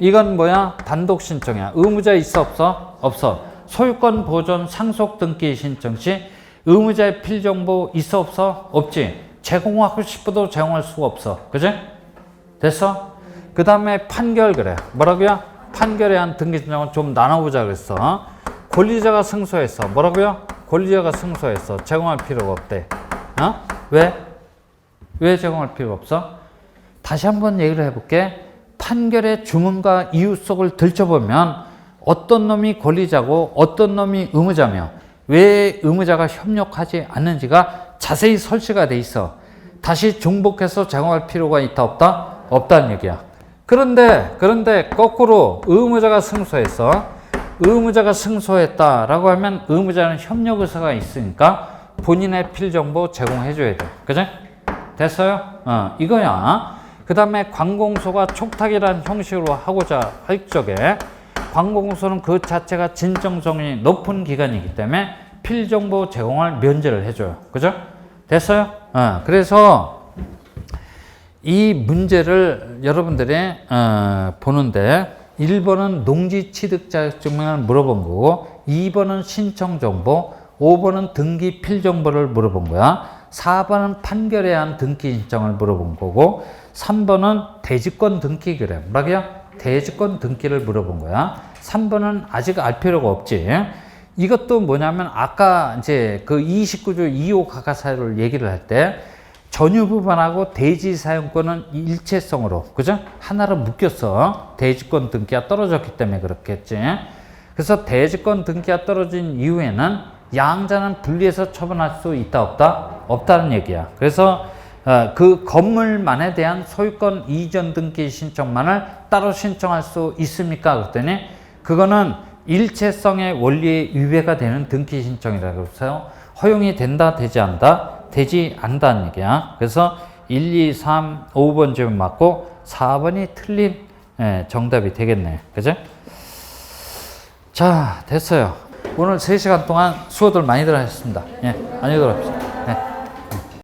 이건 뭐야? 단독 신청이야. 의무자 있어 없어? 없어. 소유권 보존 상속 등기 신청 시 의무자의 필정보 있어 없어? 없지. 제공하고 싶어도 제공할 수가 없어. 그지? 됐어? 그 다음에 판결 그래. 뭐라고요? 판결에 의한 등기 신청은 좀 나눠보자 그랬어. 권리자가 승소했어. 뭐라고요? 권리자가 승소했어. 제공할 필요가 없대. 왜? 왜 제공할 필요가 없어? 다시 한번 얘기를 해볼게. 판결의 주문과 이유 속을 들춰보면 어떤 놈이 권리자고 어떤 놈이 의무자며 왜 의무자가 협력하지 않는지가 자세히 설치가 돼 있어. 다시 중복해서 제공할 필요가 있다 없다? 없다는 얘기야. 그런데 거꾸로 의무자가 승소했어. 의무자가 승소했다라고 하면 의무자는 협력 의사가 있으니까 본인의 필정보 제공해줘야 돼. 그죠? 됐어요? 이거야. 그 다음에 관공서가 촉탁이라는 형식으로 하고자 할 적에 관공서는 그 자체가 진정성이 높은 기관이기 때문에 필정보 제공을 면제를 해줘요. 그죠? 됐어요? 그래서 이 문제를 여러분들이 보는데 1번은 농지 취득 자격증명을 물어본 거고 2번은 신청 정보, 5번은 등기 필정보를 물어본 거야. 4번은 판결에 의한 등기 신청을 물어본 거고 3번은 대지권 등기 그래. 뭐라고요? 대지권 등기를 물어본 거야. 3번은 아직 알 필요가 없지. 이것도 뭐냐면 아까 이제 그 29조 2호 가가사유를 얘기를 할 때 전유부분하고 대지 사용권은 일체성으로, 그죠? 하나로 묶였어. 대지권 등기가 떨어졌기 때문에 그렇겠지. 그래서 대지권 등기가 떨어진 이후에는 양자는 분리해서 처분할 수 있다 없다? 없다는 얘기야. 그래서 그 건물만에 대한 소유권 이전 등기 신청만을 따로 신청할 수 있습니까? 그랬더니 그거는 일체성의 원리에 위배가 되는 등기 신청이라고 해서 허용이 된다, 되지 않다? 되지 않다는 얘기야. 그래서 1, 2, 3, 5번 질문 맞고 4번이 틀린 정답이 되겠네. 그죠? 자, 됐어요. 오늘 3시간 동안 수고들 많이들 하셨습니다. 예, 안녕히 들어갑시다. 예.